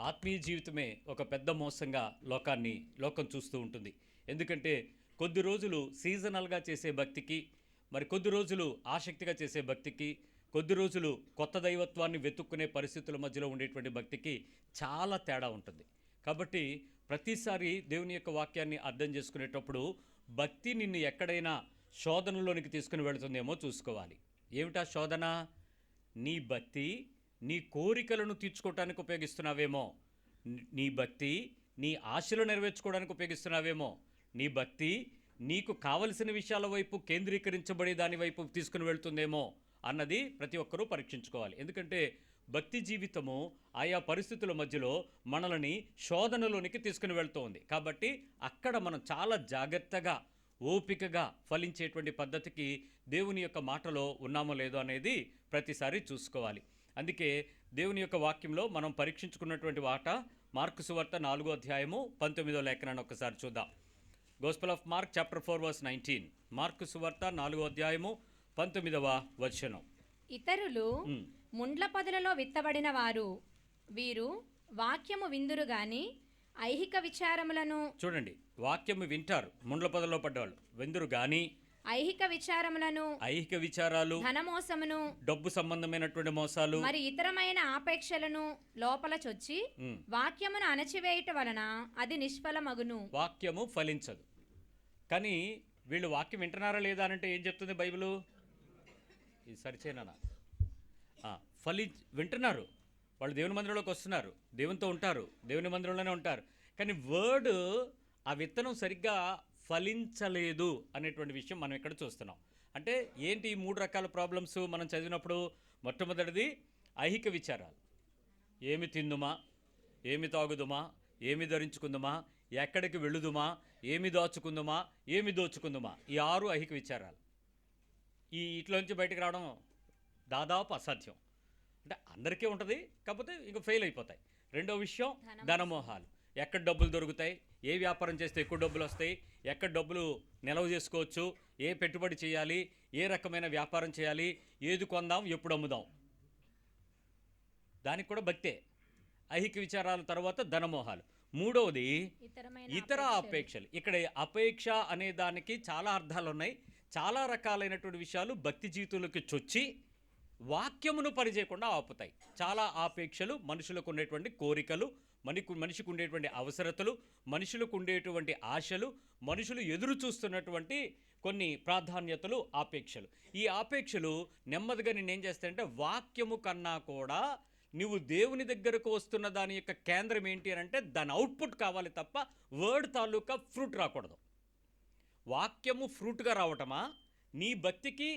ఆత్మీయ జీవితమే ఒక పెద్ద మోసంగా లోకం చూస్తూ ఉంటుంది. ఎందుకంటే కొద్ది రోజులు సీజనల్గా చేసే భక్తికి, మరి కొద్ది రోజులు ఆసక్తిగా చేసే భక్తికి, కొద్ది రోజులు కొత్త దైవత్వాన్ని వెతుక్కునే పరిస్థితుల మధ్యలో ఉండేటువంటి భక్తికి చాలా తేడా ఉంటుంది. కాబట్టి ప్రతిసారి దేవుని యొక్క వాక్యాన్ని అర్థం చేసుకునేటప్పుడు భక్తి నిన్ను ఎక్కడైనా శోధనలోనికి తీసుకుని వెళుతుందేమో చూసుకోవాలి. ఏమిటా శోధన? నీ భక్తి నీ కోరికలను తీర్చుకోవటానికి ఉపయోగిస్తున్నావేమో, నీ భక్తి నీ ఆశలు నెరవేర్చుకోవడానికి ఉపయోగిస్తున్నావేమో, నీ భక్తి నీకు కావలసిన విషయాల వైపు కేంద్రీకరించబడి దాని వైపు తీసుకుని వెళ్తుందేమో అన్నది ప్రతి ఒక్కరూ పరీక్షించుకోవాలి. ఎందుకంటే భక్తి జీవితము ఆయా పరిస్థితుల మధ్యలో మనల్ని శోధనలోనికి తీసుకుని వెళ్తోంది. కాబట్టి అక్కడ మనం చాలా జాగ్రత్తగా ఓపికగా ఫలించేటువంటి పద్ధతికి దేవుని యొక్క మాటలో ఉన్నామో లేదో అనేది ప్రతిసారి చూసుకోవాలి. అందుకే దేవుని యొక్క వాక్యంలో మనం పరీక్షించుకున్నటువంటి వాట మార్కు సువార్త 4వ అధ్యాయము 19వ లేఖనాన్ని ఒకసారి చూద్దాం. Gospel of Mark chapter 4 verse 19. Mark సువార్త 4వ అధ్యాయము 19వ వచనం. ఇతరులు ముండ్ల పొదలలో విత్తబడిన వారు, వీరు వాక్యము విందురు గాని ఐహిక విచారములను. చూడండి, వాక్యము వింటారు, ముండ్ల పొదల్లో పడ్డవాళ్ళు విందురు గాని ఐహిక విచారములను, ఐహిక విచారాలు, ధనమోసమును, డబ్బు సంబంధమైనటువంటి మోసాలు, మరి ఇతరమైన ఆపేక్షలను లోపల చొచ్చి వాక్యమును అణచివేయుట వలన అది నిష్ఫలమగును. వాక్యము ఫలించదు. కానీ వీళ్ళు వాక్యం వింటున్నారా లేదా అంటే ఏం చెప్తుంది బైబిలు? ఇది సరిచేనా? వింటున్నారు, వాళ్ళు దేవుని మందిరంలోకి వస్తున్నారు, దేవునితో ఉంటారు, దేవుని మందిరంలోనే ఉంటారు. కానీ వర్డ్, ఆ విత్తనం సరిగ్గా ఫలించలేదు అనేటువంటి విషయం మనం ఇక్కడ చూస్తున్నాం. అంటే ఏంటి ఈ 3 రకాల ప్రాబ్లమ్స్ మనం చదివినప్పుడు? మొట్టమొదటిది ఐహిక విచారాలు. ఏమి తిందుమా, ఏమి తాగుదుమా, ఏమి ధరించుకుందుమా, ఎక్కడికి వెళ్ళుదుమా, ఏమి దాచుకుందుమా, ఏమి దోచుకుందుమా, ఈ 6 ఐహిక విచారాలు. ఇట్లోంచి బయటకు రావడం దాదాపు అసాధ్యం. అంటే అందరికీ ఉంటుంది, కాకపోతే ఇంక ఫెయిల్ అయిపోతాయి. రెండో విషయం ధనమోహాలు. ఎక్కడ డబ్బులు దొరుకుతాయి, ఏ వ్యాపారం చేస్తే ఎక్కువ డబ్బులు వస్తాయి, ఎక్కడ డబ్బులు నిల్వ చేసుకోవచ్చు, ఏ పెట్టుబడి చేయాలి, ఏ రకమైన వ్యాపారం చేయాలి, ఏది కొందాం, ఎప్పుడు అమ్ముదాం, దానికి కూడా భక్తే. ఐహిక విచారాల తర్వాత ధనమోహాలు. మూడవది ఇతర అపేక్షలు. ఇక్కడ అపేక్ష అనే దానికి చాలా అర్థాలు ఉన్నాయి. చాలా రకాలైనటువంటి విషయాలు భక్తి జీవితంలోకి చొచ్చి వాక్యమును పనిచేయకుండా ఆపుతాయి. చాలా ఆపేక్షలు, మనుషులకు ఉండేటువంటి కోరికలు, మనిషికి ఉండేటువంటి అవసరతలు, మనుషులకు ఉండేటువంటి ఆశలు, మనుషులు ఎదురు చూస్తున్నటువంటి కొన్ని ప్రాధాన్యతలు, ఆపేక్షలు. ఈ ఆపేక్షలు నెమ్మదిగా నేనేం చేస్తాయంటే వాక్యము కన్నా కూడా నువ్వు దేవుని దగ్గరకు వస్తున్న దాని యొక్క కేంద్రం ఏంటి అని అంటే దాని అవుట్పుట్ కావాలి తప్ప వర్డ్ తాలూకా ఫ్రూట్ రాకూడదు. వాక్యము ఫ్రూట్గా రావటమా, నీ భక్తికి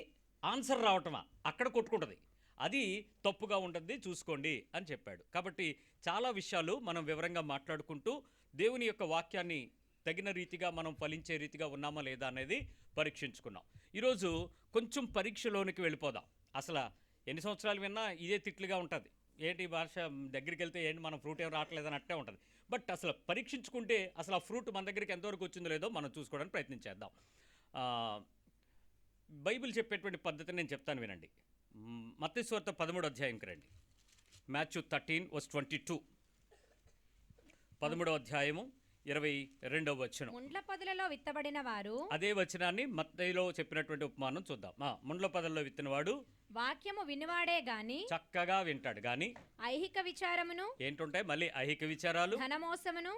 ఆన్సర్ రావటమా, అక్కడ కొట్టుకుంటుంది. అది తప్పుగా ఉంటుంది, చూసుకోండి అని చెప్పాడు. కాబట్టి చాలా విషయాలు మనం వివరంగా మాట్లాడుకుంటూ దేవుని యొక్క వాక్యాన్ని తగిన రీతిగా మనం ఫలించే రీతిగా ఉన్నామా లేదా అనేది పరీక్షించుకున్నాం. ఈరోజు కొంచెం పరీక్షలోనికి వెళ్ళిపోదాం. అసలు ఎన్ని సంవత్సరాలు విన్నా ఇదే తిట్లుగా ఉంటుంది. ఏంటి భాష దగ్గరికి వెళ్తే ఏంటి మనం ఫ్రూట్ ఏం రావట్లేదని అట్టే ఉంటుంది. బట్ అసలు పరీక్షించుకుంటే అసలు ఆ ఫ్రూట్ మన దగ్గరికి ఎంతవరకు వచ్చిందో లేదో మనం చూసుకోవడానికి ప్రయత్నించేద్దాం. బైబిల్ చెప్పేటువంటి పద్ధతిని నేను చెప్తాను, వినండి. మత్తయి సువార్త 13వ అధ్యాయంకి రండి. మాథ్యూ 13:22. 13వ అధ్యాయము 22వ వచనం. ముండ్ల పొదలలో విత్తబడిన వారు. అదే వచనాన్ని మత్తయిలో చెప్పినటువంటి ఉపమానం చూద్దాం. ముండ్ల పొదల్లో విత్తనవాడు వాక్యము వినివాడే గాని, చక్కగా వింటాడు గాని ఐహిక విచారమును, ఏంటుంటాయి మళ్ళీ ఐహిక విచారాలు, ధనమోసమును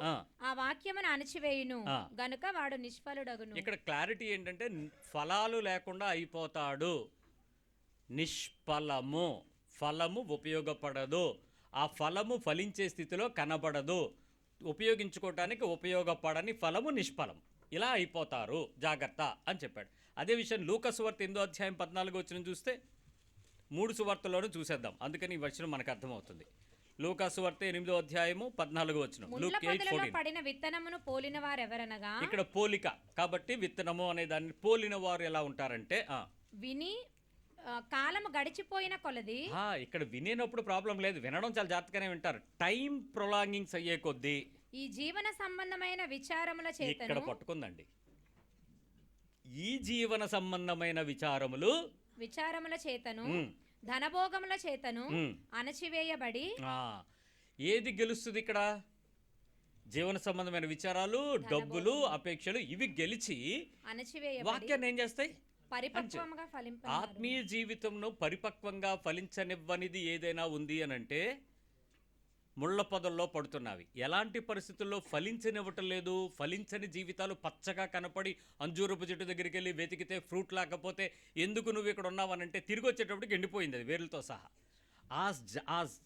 ఆ వాక్యమును అణచివేయును గనుక వాడు నిష్ఫలుడగును. ఇక్కడ క్లారిటీ ఏంటంటే ఫలాలు లేకుండా అయిపోతాడు, నిష్ఫలము, ఫలము ఉపయోగపడదు, ఆ ఫలము ఫలించే స్థితిలో కనబడదు, ఉపయోగించుకోవటానికి ఉపయోగపడని ఫలము నిష్ఫలం, ఇలా అయిపోతారు, జాగ్రత్త అని చెప్పాడు. అదే విషయం లూకా సువార్త 8వ అధ్యాయం 14వ వచనం చూస్తే 3 సువార్తల్లోనూ చూసేద్దాం, అందుకని ఈ వచనం మనకు అర్థమవుతుంది. లూకా సువార్త 8వ అధ్యాయము 14వ వచనం. పడిన విత్తనమును పోలిన వారు ఎవరనగా, ఇక్కడ పోలిక కాబట్టి విత్తనము అనే దాన్ని పోలిన వారు ఎలా ఉంటారంటే విని కాలము గడిచిపోయిన కొలది. ఇక్కడ వినేటప్పుడు ప్రాబ్లం లేదు, వినడం చాలా జాగ్రత్తగానే వింటారు. టైం ప్రొలాంగింగ్స్ అయ్యే కొద్దీ ఈ జీవన సంబంధమైన విచారముల చేతను, ఇక్కడ పట్టుకుందండి, ఈ జీవన సంబంధమైన విచారముల చేతను, ధనభోగముల చేతను అణచివేయబడి. ఏది గెలుస్తుంది ఇక్కడ? జీవన సంబంధమైన విచారాలు, డబ్బులు, అపేక్షలు ఇవి గెలిచి అణచివేయబడి వాక్యాన్ని ఏం చేస్తాయి? పరిపక్వంగా ఫలింప ఆత్మీయ జీవితంలో పరిపక్వంగా ఫలించనివ్వనిది ఏదైనా ఉంది అని అంటే ముళ్ళ పొదల్లో పడుతున్నవి. ఎలాంటి పరిస్థితుల్లో ఫలించనివ్వటం లేదు? ఫలించని జీవితాలు పచ్చగా కనపడి అంజూరపు చెట్టు దగ్గరికి వెళ్ళి వెతికితే ఫ్రూట్ లేకపోతే ఎందుకు నువ్వు ఇక్కడ ఉన్నావనంటే తిరిగి వచ్చేటప్పటికి ఎండిపోయింది అది వేర్లతో సహా.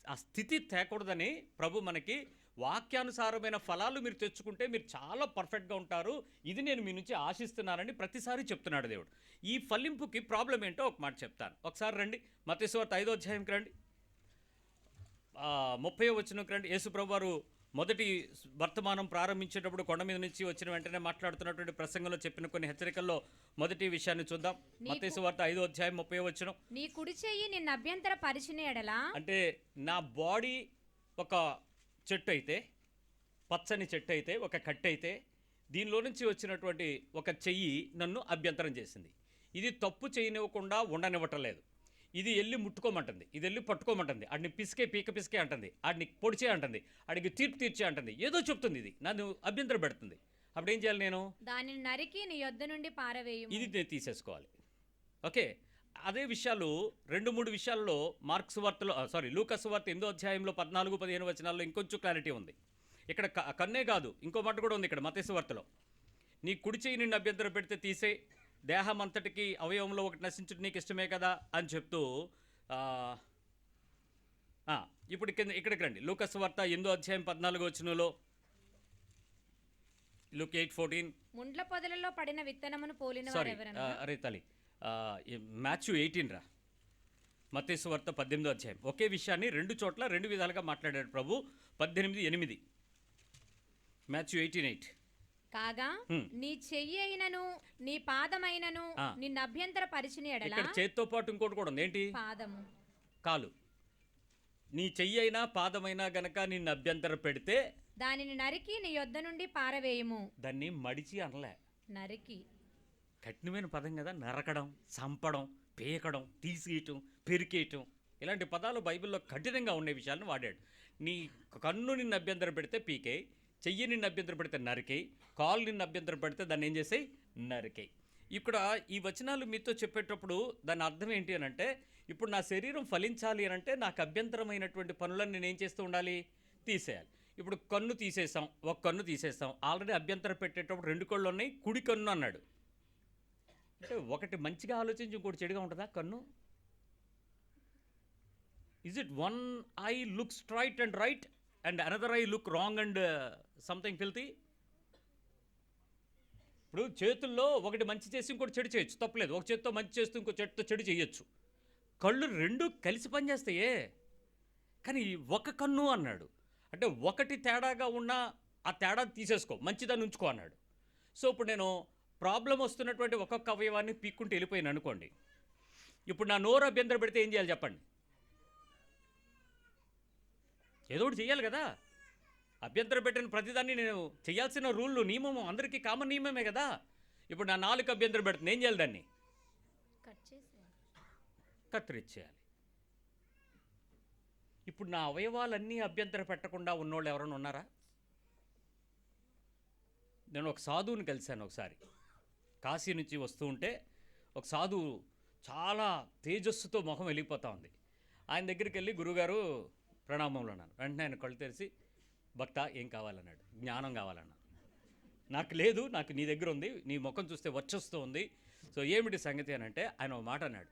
ఆ స్థితి తేకూడదని ప్రభు మనకి వాక్యానుసారమైన ఫలాలు మీరు తెచ్చుకుంటే మీరు చాలా పర్ఫెక్ట్గా ఉంటారు, ఇది నేను మీ నుంచి ఆశిస్తున్నానని ప్రతిసారి చెప్తున్నాడు దేవుడు. ఈ ఫలింపుకి ప్రాబ్లం ఏంటో ఒక మాట చెప్తాను. ఒకసారి రండి మత్తయి సువార్త 5వ అధ్యాయంకి రండి, 30వ వచనంకి రండి. యేసు ప్రభు వారు మొదటి వర్తమానం ప్రారంభించేటప్పుడు కొండ మీద నుంచి వచ్చిన వెంటనే మాట్లాడుతున్నటువంటి ప్రసంగంలో చెప్పిన కొన్ని హెచ్చరికల్లో మొదటి విషయాన్ని చూద్దాం. మత్తయి సువార్త 5వ అధ్యాయం 30వ వచనం. నీ కుడి చెయ్యి నిన్ను అభ్యంతర పరిచిన ఎడలా, అంటే నా బాడీ ఒక చెట్టు అయితే, పచ్చని చెట్టు అయితే, ఒక కట్టె అయితే, దీనిలో నుంచి వచ్చినటువంటి ఒక చెయ్యి నన్ను అభ్యంతరం చేసింది. ఇది తప్పు చేయనివ్వకుండా ఉండనివ్వటం లేదు. ఇది వెళ్ళి ముట్టుకోమంటుంది, ఇది వెళ్ళి పట్టుకోమంటుంది, ఆడిని పీక పిసికే అంటుంది, ఆడిని పొడిచే అంటుంది, ఆడికి తీర్పు తీర్చే అంటుంది, ఏదో చెప్తుంది, ఇది నన్ను అభ్యంతరం పెడుతుంది. అప్పుడు ఏం చేయాలి? నేను దానిని నరికి నీ యొద్ద నుండి పారవేయు. ఇది నేను తీసేసుకోవాలి. ఓకే, అదే విషయాలు 2-3 విషయాల్లో లూకా సువార్త 8వ అధ్యాయంలో 14-15 వచనాల్లో ఇంకొంచెం క్లారిటీ ఉంది. ఇక్కడ కన్నే కాదు, ఇంకో మాట కూడా ఉంది ఇక్కడ మత్తయి సువార్తలో. నీ కుడి చెయ్యి నిన్ను అభ్యంతరం పెడితే తీసే, దేహం అంతటికి అవయవంలో ఒకటి నశించుట నీకు ఇష్టమే కదా అని చెప్తూ ఇప్పుడు ఇక్కడికి రండి. లూకా సువార్త 8వ అధ్యాయం 14వ వచనంలో, Luke 8:14. ముండ్ల పొదలలో పడిన విత్తనమును పోలిన వారు ఎవరన్నా? అరే తల్లి, మాథ్యూ 18 రా, మత్తయి సువార్త 18వ అధ్యాయం. ఒకే విషయాన్ని 2 చోట్ల 2 విధాలుగా మాట్లాడాడు ప్రభు. 18:8 మాథ్యూ 18:8. కాగా నీ చెయ్యి అయినను నీ పాదమైనను నిన్ను అభ్యంతర పరిచిన ఎడల, ఇక్కడ చేత్తో పాటు ఇంకోటి కూడా ఉంది. ఏంటి? పాదము, కాలు. నీ చెయ్యి అయినా పాదమైనా గనక నిన్ను అభ్యంతర పెడితే దానిని నరికి నీ యొద్ద నుండి పారవేయము. దాన్ని మడిచి అనలే, నరికి. కఠినమైన పదం కదా, నరకడం, చంపడం, పేకడం, తీసేయటం, పెరికేయటం, ఇలాంటి పదాలు బైబిల్లో కఠినంగా ఉండే విషయాలను వాడాడు. నీ కన్ను నిన్ను అభ్యంతరం పెడితే పీకే, చెయ్యి నిన్ను అభ్యంతరం పెడితే నరికే, కాలు నిన్ను అభ్యంతరం పెడితే దాన్ని ఏం చేసాయి? నరికే. ఇక్కడ ఈ వచనాలు మీతో చెప్పేటప్పుడు దాని అర్థం ఏంటి అని అంటే, ఇప్పుడు నా శరీరం ఫలించాలి అని అంటే నాకు అభ్యంతరమైనటువంటి పనులను నేను ఏం చేస్తూ ఉండాలి? తీసేయాలి. ఇప్పుడు కన్ను తీసేసాం, ఒక కన్ను తీసేస్తాం, ఆల్రెడీ అభ్యంతరం పెట్టేటప్పుడు 2 కళ్ళు ఉన్నాయి, కుడి కన్ను అన్నాడు. అంటే ఒకటి మంచిగా ఆలోచించి ఇంకోటి చెడుగా ఉంటుందా కన్ను? Is it one I look straight and right and another I look wrong and something filthy? ఇప్పుడు చేతుల్లో ఒకటి మంచి చేసి ఇంకోటి చెడు చేయొచ్చు, తప్పలేదు. ఒక చేత్తో మంచి చేస్తూ ఇంకో చేతితో చెడు చేయొచ్చు. కళ్ళు 2 కలిసి పనిచేస్తాయే, కానీ ఒక కన్ను అన్నాడు. అంటే ఒకటి తేడాగా ఉన్నా ఆ తేడా తీసేసుకో, మంచిదాన్ని ఉంచుకో అన్నాడు. సో ఇప్పుడు నేను ప్రాబ్లం వస్తున్నటువంటి ఒక్కొక్క అవయవాన్ని పీక్కుంటూ వెళ్ళిపోయాను అనుకోండి. ఇప్పుడు నా నోరు అభ్యంతరం పెడితే ఏం చేయాలి చెప్పండి? ఏదో ఒకటి చెయ్యాలి కదా. అభ్యంతరం పెట్టిన ప్రతిదాన్ని నేను చేయాల్సిన రూళ్ళు, నియమము అందరికీ కామన్ నియమమే కదా. ఇప్పుడు నా నాలుగు అభ్యంతరం పెడుతుంది, ఏం చేయాలి? దాన్ని కత్తిరించేయాలి. ఇప్పుడు నా అవయవాలన్నీ అభ్యంతరం పెట్టకుండా ఉన్నోళ్ళు ఎవరైనా ఉన్నారా? నేను ఒక సాధువుని కలిశాను ఒకసారి, కాశీ నుంచి వస్తూ ఉంటే ఒక సాధువు చాలా తేజస్సుతో మొహం వెలిగిపోతూ ఉంది. ఆయన దగ్గరికి వెళ్ళి, గురుగారు ప్రణామంలో అన్నాను. వెంటనే ఆయన కళ్ళు తెరిచి, భక్త ఏం కావాలన్నాడు. జ్ఞానం కావాలన్నాను. నాకు లేదు, నాకు నీ దగ్గర ఉంది, నీ ముఖం చూస్తే వచ్చేస్తూ ఉంది. సో ఏమిటి సంగతి అని అంటే ఆయన ఒక మాట అన్నాడు,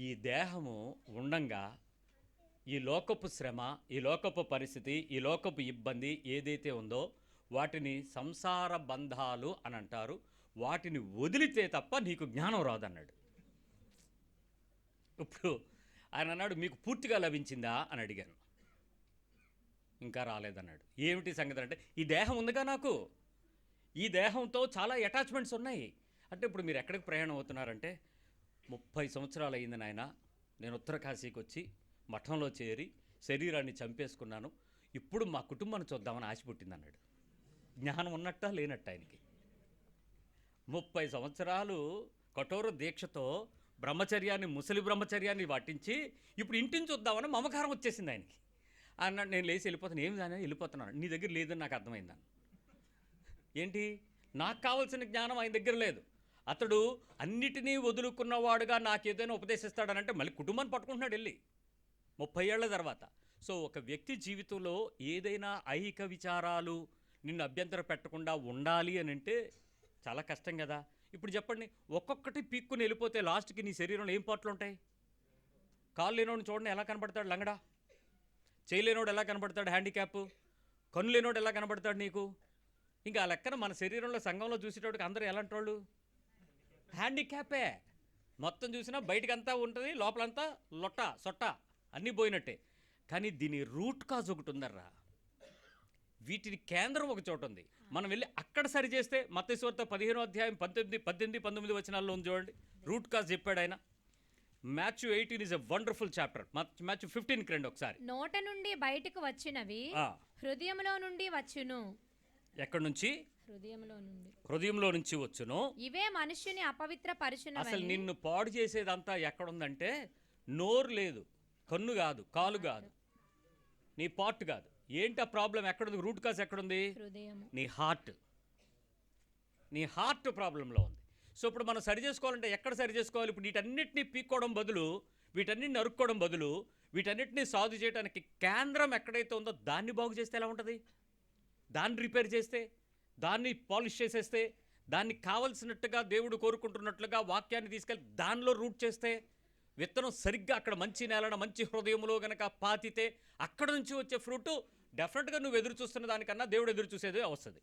ఈ దేహము ఉండంగా ఈ లోకపు శ్రమ, ఈ లోకపు పరిస్థితి, ఈ లోకపు ఇబ్బంది ఏదైతే ఉందో వాటిని సంసార బంధాలు అని అంటారు. వాటిని వదిలితే తప్ప నీకు జ్ఞానం రాదన్నాడు. ఇప్పుడు ఆయన అన్నాడు, మీకు పూర్తిగా లభించిందా అని అడిగాను. ఇంకా రాలేదన్నాడు. ఏమిటి సంగతి అంటే, ఈ దేహం ఉందిగా నాకు, ఈ దేహంతో చాలా అటాచ్మెంట్స్ ఉన్నాయి. అంటే ఇప్పుడు మీరు ఎక్కడికి ప్రయాణం అవుతున్నారంటే, 30 సంవత్సరాలు అయింది నాయన, నేను ఉత్తరకాశీకి వచ్చి మఠంలో చేరి శరీరాన్ని చంపేసుకున్నాను, ఇప్పుడు మా కుటుంబాన్ని చూద్దామని ఆశ పుట్టిందన్నాడు. జ్ఞానం ఉన్నట్టా లేనట్ట ఆయనకి? 30 సంవత్సరాలు కఠోర దీక్షతో బ్రహ్మచర్యాన్ని, ముసలి బ్రహ్మచర్యాన్ని పాటించి ఇప్పుడు ఇంటిని చూద్దామని మమకారం వచ్చేసింది ఆయనకి. అన్నాడు. నేను లేచి వెళ్ళిపోతాను. ఏమి దాని వెళ్ళిపోతున్నాను, నీ దగ్గర లేదని నాకు అర్థమైందని. ఏంటి, నాకు కావాల్సిన జ్ఞానం ఆయన దగ్గర లేదు. అతడు అన్నిటినీ వదులుకున్నవాడుగా నాకు ఏదైనా ఉపదేశిస్తాడనంటే మళ్ళీ కుటుంబాన్ని పట్టుకుంటున్నాడు వెళ్ళి 30 ఏళ్ల తర్వాత. సో ఒక వ్యక్తి జీవితంలో ఏదైనా ఐహిక విచారాలు నిన్ను అభ్యంతర పెట్టకుండా ఉండాలి అని అంటే చాలా కష్టం కదా. ఇప్పుడు చెప్పండి, ఒక్కొక్కటి పీక్కుని వెళ్ళిపోతే లాస్ట్కి నీ శరీరంలో ఏం పార్ట్లు ఉంటాయి? కాళ్ళు లేనోడు చూడండి ఎలా కనపడతాడు లంగడా, చేయలేనోడు ఎలా కనపడతాడు హ్యాండిక్యాప్, కన్ను లేనోడు ఎలా కనపడతాడు నీకు. ఇంకా ఆ లెక్కన మన శరీరంలో సంఘంలో చూసేటోడికి అందరూ ఎలాంటి వాళ్ళు? హ్యాండిక్యాపే. మొత్తం చూసినా బయటకంతా ఉంటుంది, లోపలంతా లొట్ట సొట్ట అన్నీ పోయినట్టే. కానీ దీని రూట్ కాజ్ ఒకటి ఉందర్రా, వీటిని కేంద్రం ఒక చోట ఉంది. మనం వెళ్ళి అక్కడ సరి చేస్తే మత్తయి సువార్త 15వ అధ్యాయం 18-19 వచనాల్లో ఉంది చూడండి, రూట్ కాజ్ చెప్పాడు ఆయన. Matthew 18 is a wonderful chapter. Matthew 15కి రండి ఒకసారి. నోట నుండి బయటకు వచ్చినవి హృదయంలో నుండి వచ్చును. ఎక్కడి నుంచి? హృదయంలో నుంచి వచ్చును. ఇవే మనుష్యుని అపవిత్ర పరుచును. అసలు నిన్ను పాడు చేసేదంతా ఎక్కడుందంటే నోరు లేదు, కన్ను కాదు, కాలు కాదు, నీ పార్ట్ కాదు. ఏంటి ఆ ప్రాబ్లం ఎక్కడుంది? రూట్ కాజ్ ఎక్కడుంది? నీ హార్ట్. నీ హార్ట్ ప్రాబ్లంలో ఉంది. సో ఇప్పుడు మనం సరి చేసుకోవాలంటే ఎక్కడ సరి చేసుకోవాలి? ఇప్పుడు వీటన్నిటిని పీక్కోవడం బదులు, వీటన్నిటిని నరుక్కోవడం బదులు, వీటన్నిటిని సాల్వ్ చేయడానికి కేంద్రం ఎక్కడైతే ఉందో దాన్ని బాగు చేస్తే ఎలా ఉంటుంది? దాన్ని రిపేర్ చేస్తే, దాన్ని పాలిష్ చేసేస్తే, దాన్ని కావలసినట్టుగా దేవుడు కోరుకుంటున్నట్లుగా వాక్యాన్ని తీసుకెళ్ళి దానిలో రూట్ చేస్తే, విత్తనం సరిగ్గా అక్కడ మంచి నేలన మంచి హృదయంలో గనక పాతితే అక్కడ నుంచి వచ్చే ఫ్రూట్ డెఫినెట్గా నువ్వు ఎదురు చూస్తున్న దానికన్నా దేవుడు ఎదురు చూసేదే వస్తుంది.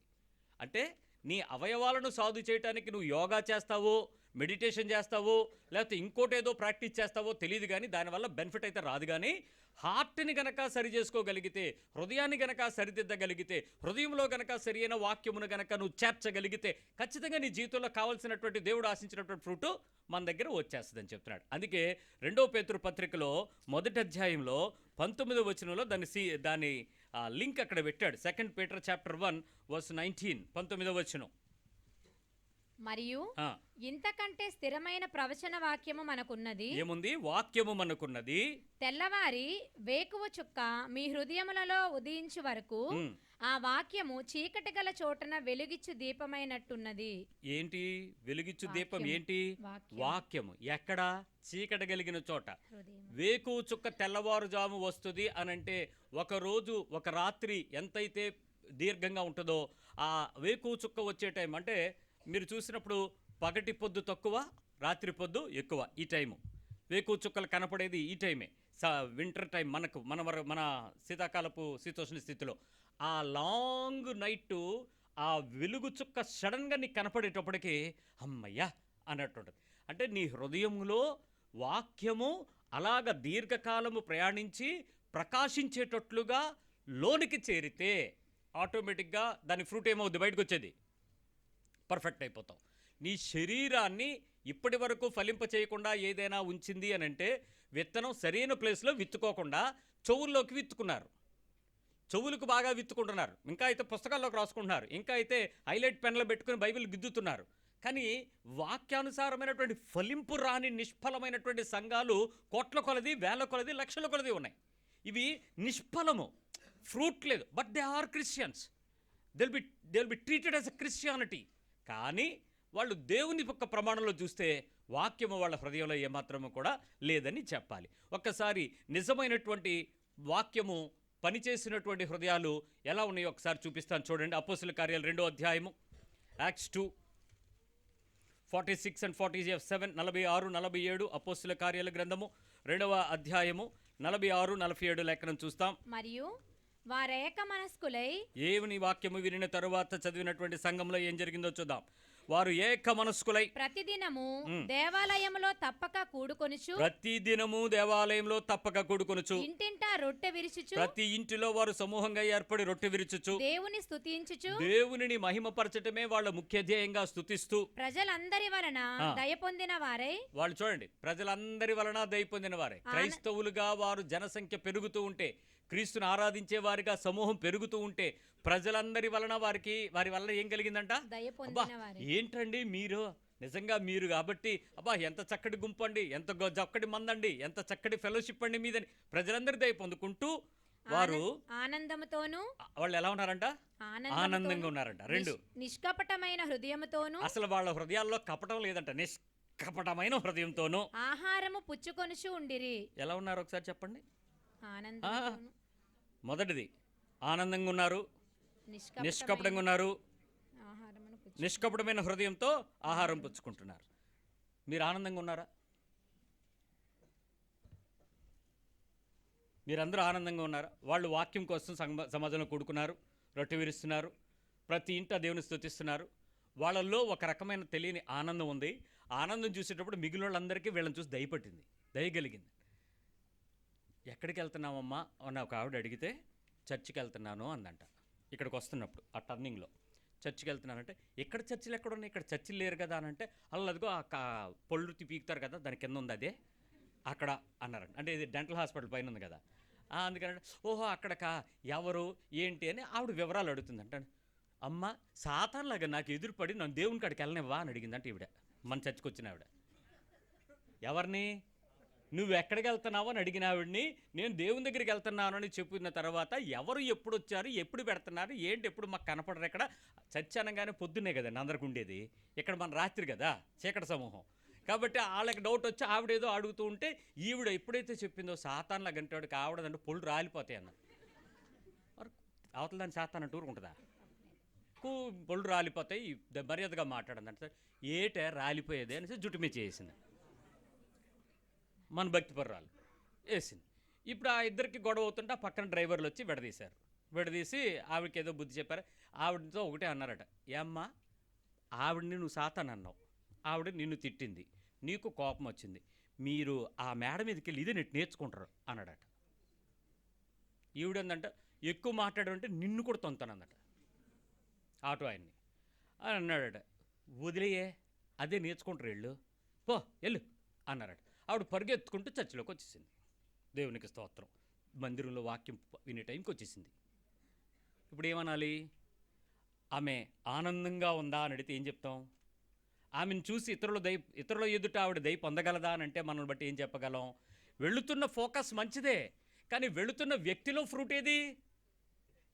అంటే నీ అవయవాలను సాధు చేయడానికి నువ్వు యోగా చేస్తావో, మెడిటేషన్ చేస్తావో, లేకపోతే ఇంకోటి ఏదో ప్రాక్టీస్ చేస్తావో తెలియదు, కానీ దానివల్ల బెనిఫిట్ అయితే రాదు. కానీ హార్ట్ని గనక సరి చేసుకోగలిగితే, హృదయాన్ని గనక సరిదిద్దగలిగితే, హృదయంలో గనక సరియైన వాక్యమును గనక నువ్వు చేర్చగలిగితే ఖచ్చితంగా నీ జీవితంలో కావాల్సినటువంటి దేవుడు ఆశించినటువంటి ఫ్రూట్ మన దగ్గర వచ్చేస్తుందని చెప్తున్నాడు. అందుకే 2వ పేతురు పత్రికలో 1వ అధ్యాయంలో 19వ వచనంలో దాని లింక్ అక్కడ పెట్టాడు. 2 Peter chapter 1 verse 19, 19వ వచనం. మరియు ఇంతకంటే స్థిరమైన ప్రవచన వాక్యము మనకున్నది. ఏముంది? వాక్యము మనకున్నది. తెల్లవారి వేకువ చుక్క మీ హృదయములలో ఉదయించు వరకు ఆ వాక్యము చీకటి గల చోటన వెలుగిచ్చు దీపమైనట్టున్నది. ఏంటి వెలుగిచ్చు దీపం? ఏంటి? వాక్యము. ఎక్కడ? చీకటి కలిగిన చోట. వేకువ చుక్క తెల్లవారుజాము వస్తుంది అనంటే ఒక రోజు ఒక రాత్రి ఎంతైతే దీర్ఘంగా ఉంటుందో ఆ వేకువ చుక్క వచ్చే టైం అంటే మీరు చూసినప్పుడు పగటి పొద్దు తక్కువ, రాత్రి పొద్దు ఎక్కువ. ఈ టైము వేకువ చుక్కలు కనపడేది ఈ టైమే. వింటర్ టైం మన శీతాకాలపు శీతోష్ణ స్థితిలో ఆ లాంగ్ నైట్ ఆ వెలుగు చుక్క సడన్గా నీకు కనపడేటప్పటికి అమ్మయ్యా అన్నట్టుంటుంది. అంటే నీ హృదయంలో వాక్యము అలాగ దీర్ఘకాలము ప్రయాణించి ప్రకాశించేటట్లుగా లోనికి చేరితే ఆటోమేటిక్గా దాని ఫ్రూట్ ఏమవుద్ది? బయటకు వచ్చేది పర్ఫెక్ట్ అయిపోతావు. నీ శరీరాన్ని ఇప్పటి వరకు ఫలింప చేయకుండా ఏదైనా ఉంచింది అని అంటే విత్తనం సరైన ప్లేస్లో విత్తుకోకుండా చెవుల్లోకి విత్తుకున్నారు, చెవులకు బాగా విత్తుకుంటున్నారు, ఇంకా అయితే పుస్తకాల్లోకి రాసుకుంటున్నారు, ఇంకా అయితే హైలైట్ పెన్లో పెట్టుకుని బైబిల్ గిద్దుతున్నారు. కానీ వాక్యానుసారమైనటువంటి ఫలింపు రాని నిష్ఫలమైనటువంటి సంఘాలు కోట్ల కొలది, వేల కొలది, లక్షల కొలది ఉన్నాయి. ఇవి నిష్ఫలము, ఫ్రూట్ లేదు. But they are Christians. They will be treated as a Christianity. కానీ వాళ్ళు దేవుని యొక్క ప్రమాణంలో చూస్తే వాక్యము వాళ్ళ హృదయంలో ఏమాత్రము కూడా లేదని చెప్పాలి. ఒక్కసారి నిజమైనటువంటి వాక్యము పనిచేసినటువంటి హృదయాలు ఎలా ఉన్నాయో ఒకసారి చూపిస్తాను చూడండి. అపోస్తుల కార్యాలు 2వ అధ్యాయము, యాక్ట్స్ 2:46 and 47, 46, 47. అపోస్తుల కార్యాల గ్రంథము 2వ అధ్యాయము 46, 47 లేఖనం చూస్తాం. మరియు వారేక మనస్కులై, దేవుని వాక్యము వినిన తరువాత చదివినటువంటి సంఘంలో ఏం జరిగిందో చూద్దాం. వారు ఏక మనస్కులై ప్రతిదినము దేవాలయములో తప్పక కూడుకొనుచు, ప్రతిదినము దేవాలయంలో తప్పక కూడుకొనుచు, ఇంటింటా రొట్టె విరుచుచు, ప్రతి ఇంటిలో వారు సమూహంగా ఏర్పడి రొట్టె విరుచుచు, దేవుని స్తుతించుచు, దేవునిని మహిమపరచటమే వాళ్ళ ముఖ్య ధ్యేయంగా స్తుతిస్తూ, ప్రజలందరి వలన దయ పొందిన వారై, వాళ్ళు చూడండి ప్రజలందరి వలన దయ పొందిన వారే. క్రైస్తవులుగా వారు జనసంఖ్య పెరుగుతూ ఉంటే, క్రీస్తుని ఆరాధించే వారిగా సమూహం పెరుగుతూ ఉంటే ప్రజలందరి వలన వారి వల్ల ఏం కలిగిందంట? ఏంటండి మీరు నిజంగా మీరు కాబట్టి అబ్బా ఎంత చక్కటి గుంపు అండి, ఎంత చక్కటి మందండి, ఎంత చక్కటి ఫెలోషిప్ అండి మీదని ప్రజలందరి దయ పొందుకుంటూ వారు ఆనందముతోను వాళ్ళు ఎలా ఉన్నారంట? ఆనందంగా ఉన్నారంట. రెండు, నిష్కపటమైన హృదయముతోను, అసలు వాళ్ళ హృదయాల్లో కపటం లేదంట. నిష్కపటమైన హృదయంతోను ఆహారము పుచ్చుకొనుచు ఉండిరి. ఎలా ఉన్నారు ఒకసారి చెప్పండి. ఆనందముతోను, మొదటిది ఆనందంగా ఉన్నారు, నిష్కపటంగా ఉన్నారు, ఆహారమును నిష్కపటమైన హృదయంతో ఆహారం పుచ్చుకుంటున్నారు. మీరు ఆనందంగా ఉన్నారా? మీరందరూ ఆనందంగా ఉన్నారా? వాళ్ళు వాక్యం కోసం సమాజంలో కూడుకున్నారు, రొట్టె విరుస్తున్నారు, ప్రతి ఇంట దేవుని స్తుతిస్తున్నారు. వాళ్ళల్లో ఒక రకమైన తెలియని ఆనందం ఉంది. ఆనందం చూసేటప్పుడు మిగిలిన వాళ్ళందరికీ వీళ్ళని చూసి దయపట్టింది, దయగలిగింది. ఎక్కడికి వెళ్తున్నామమ్మా అని ఒక ఆవిడ అడిగితే చర్చికి వెళ్తున్నాను అందంట. ఇక్కడికి వస్తున్నప్పుడు ఆ టర్నింగ్లో చర్చికి వెళ్తున్నానంటే, ఇక్కడ చర్చిలు ఎక్కడ ఉన్నాయి, ఇక్కడ చర్చిలు లేరు కదా అని అంటే, అదిగో ఆ పొళ్ళు పీకుతారు కదా దాని కింద ఉంది అదే అక్కడ అన్నారంట. అంటే ఇది డెంటల్ హాస్పిటల్ పైన ఉంది కదా, అందుకని ఓహో అక్కడకా, ఎవరు ఏంటి అని ఆవిడ వివరాలు అడుగుతుందంట. అమ్మ సాతాన్లాగా నాకు ఎదురుపడి నన్ను దేవుని కాడికి వెళ్ళనివ్వా అని అడిగిందంట ఈవిడ, మన చర్చికి వచ్చిన ఆవిడ. ఎవరిని? నువ్వు ఎక్కడికి వెళ్తున్నావు అని అడిగిన ఆవిడ్ని నేను దేవుని దగ్గరికి వెళ్తున్నాను అని చెప్పిన తర్వాత ఎవరు ఎప్పుడు వచ్చారు, ఎప్పుడు పెడుతున్నారు, ఏంటి ఎప్పుడు మాకు కనపడరు. ఇక్కడ చర్చ అనగానే పొద్దున్నే కదండి అందరికి ఉండేది, ఇక్కడ మన రాత్రి కదా చీకటి సమూహం. కాబట్టి వాళ్ళకి డౌట్ వచ్చి ఆవిడేదో అడుగుతూ ఉంటే ఈవిడ ఎప్పుడైతే చెప్పిందో సాతాన్లా గంటాడికి ఆవిడదంటే పొళ్ళు రాలిపోతాయి అన్న. మరి అవతల దాన్ని సాతాన్ అంటే ఊరుకుంటుందా? పొళ్ళు రాలిపోతాయి, మర్యాదగా మాట్లాడండి. ఏటే రాలిపోయేది అనేసి జుట్టు మీద చేసింది మన భక్తిపర్రాలు వేసింది. ఇప్పుడు ఆ ఇద్దరికి గొడవ అవుతుంటే ఆ పక్కన డ్రైవర్లు వచ్చి విడదీశారు. విడదీసి ఆవిడకి ఏదో బుద్ధి చెప్పారు. ఆవిడతో ఒకటే అన్నారట, ఏమ్మా ఆవిడని నువ్వు సాతాన్ అన్నావు, ఆవిడ నిన్ను తిట్టింది, నీకు కోపం వచ్చింది, మీరు ఆ మేడ మీదకి వెళ్ళి ఇదే నేర్చుకుంటారు అన్నాడట. ఈవిడందంట ఎక్కువ మాట్లాడంటే నిన్ను కూడా తొంతానందట ఆటో ఆయన్ని అని అన్నాడట. వదిలేయే అదే నేర్చుకుంటారు వెళ్ళు, పో వెళ్ళు అన్నారట. ఆవిడ పరిగెత్తుకుంటూ చర్చిలోకి వచ్చేసింది. దేవునికి స్తోత్రం. మందిరంలో వాక్యం వినే టైంకి వచ్చేసింది. ఇప్పుడు ఏమనాలి? ఆమె ఆనందంగా ఉందా అని అడిగితే ఏం చెప్తాం? ఆమెను చూసి ఇతరుల ఎదుట ఆవిడ దయ పొందగలదా అని అంటే మనల్ని బట్టి ఏం చెప్పగలం? వెళుతున్న ఫోకస్ మంచిదే, కానీ వెళుతున్న వ్యక్తిలో ఫ్రూట్ ఏది?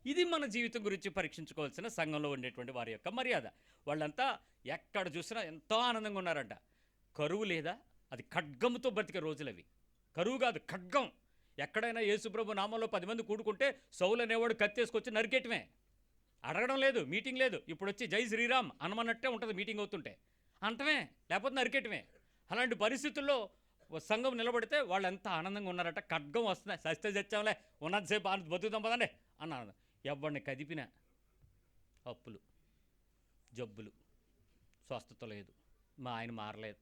ఇది మన జీవితం గురించి పరీక్షించుకోవాల్సిన సంఘంలో ఉండేటువంటి వారి యొక్క మర్యాద. వాళ్ళంతా ఎక్కడ చూసినా ఎంతో ఆనందంగా ఉన్నారంట. కరువు లేదా? అది ఖడ్గముతో బ్రతికే రోజులు అవి. కరువు కాదు, ఖడ్గం. ఎక్కడైనా యేసుప్రభు నామంలో 10 మంది కూడుకుంటే సౌలు అనేవాడు కత్తేసుకొచ్చి నరికేయటమే, అడగడం లేదు, మీటింగ్ లేదు. ఇప్పుడు వచ్చి జై శ్రీరామ్ అనమన్నట్టే ఉంటుంది మీటింగ్ అవుతుంటే, అంటమే లేకపోతే నరికేయటమే. అలాంటి పరిస్థితుల్లో సంఘం నిలబడితే వాళ్ళు ఎంత ఆనందంగా ఉన్నారట. ఖడ్గం వస్తున్నాయి, సస్తే చచ్చాంలే, ఉన్నంతసేపు బతుకుతాం పదండి అన్నారు. ఎవరిని కదిపినా అప్పులు, జబ్బులు, స్వస్థత లేదు, మా ఆయన మారలేదు,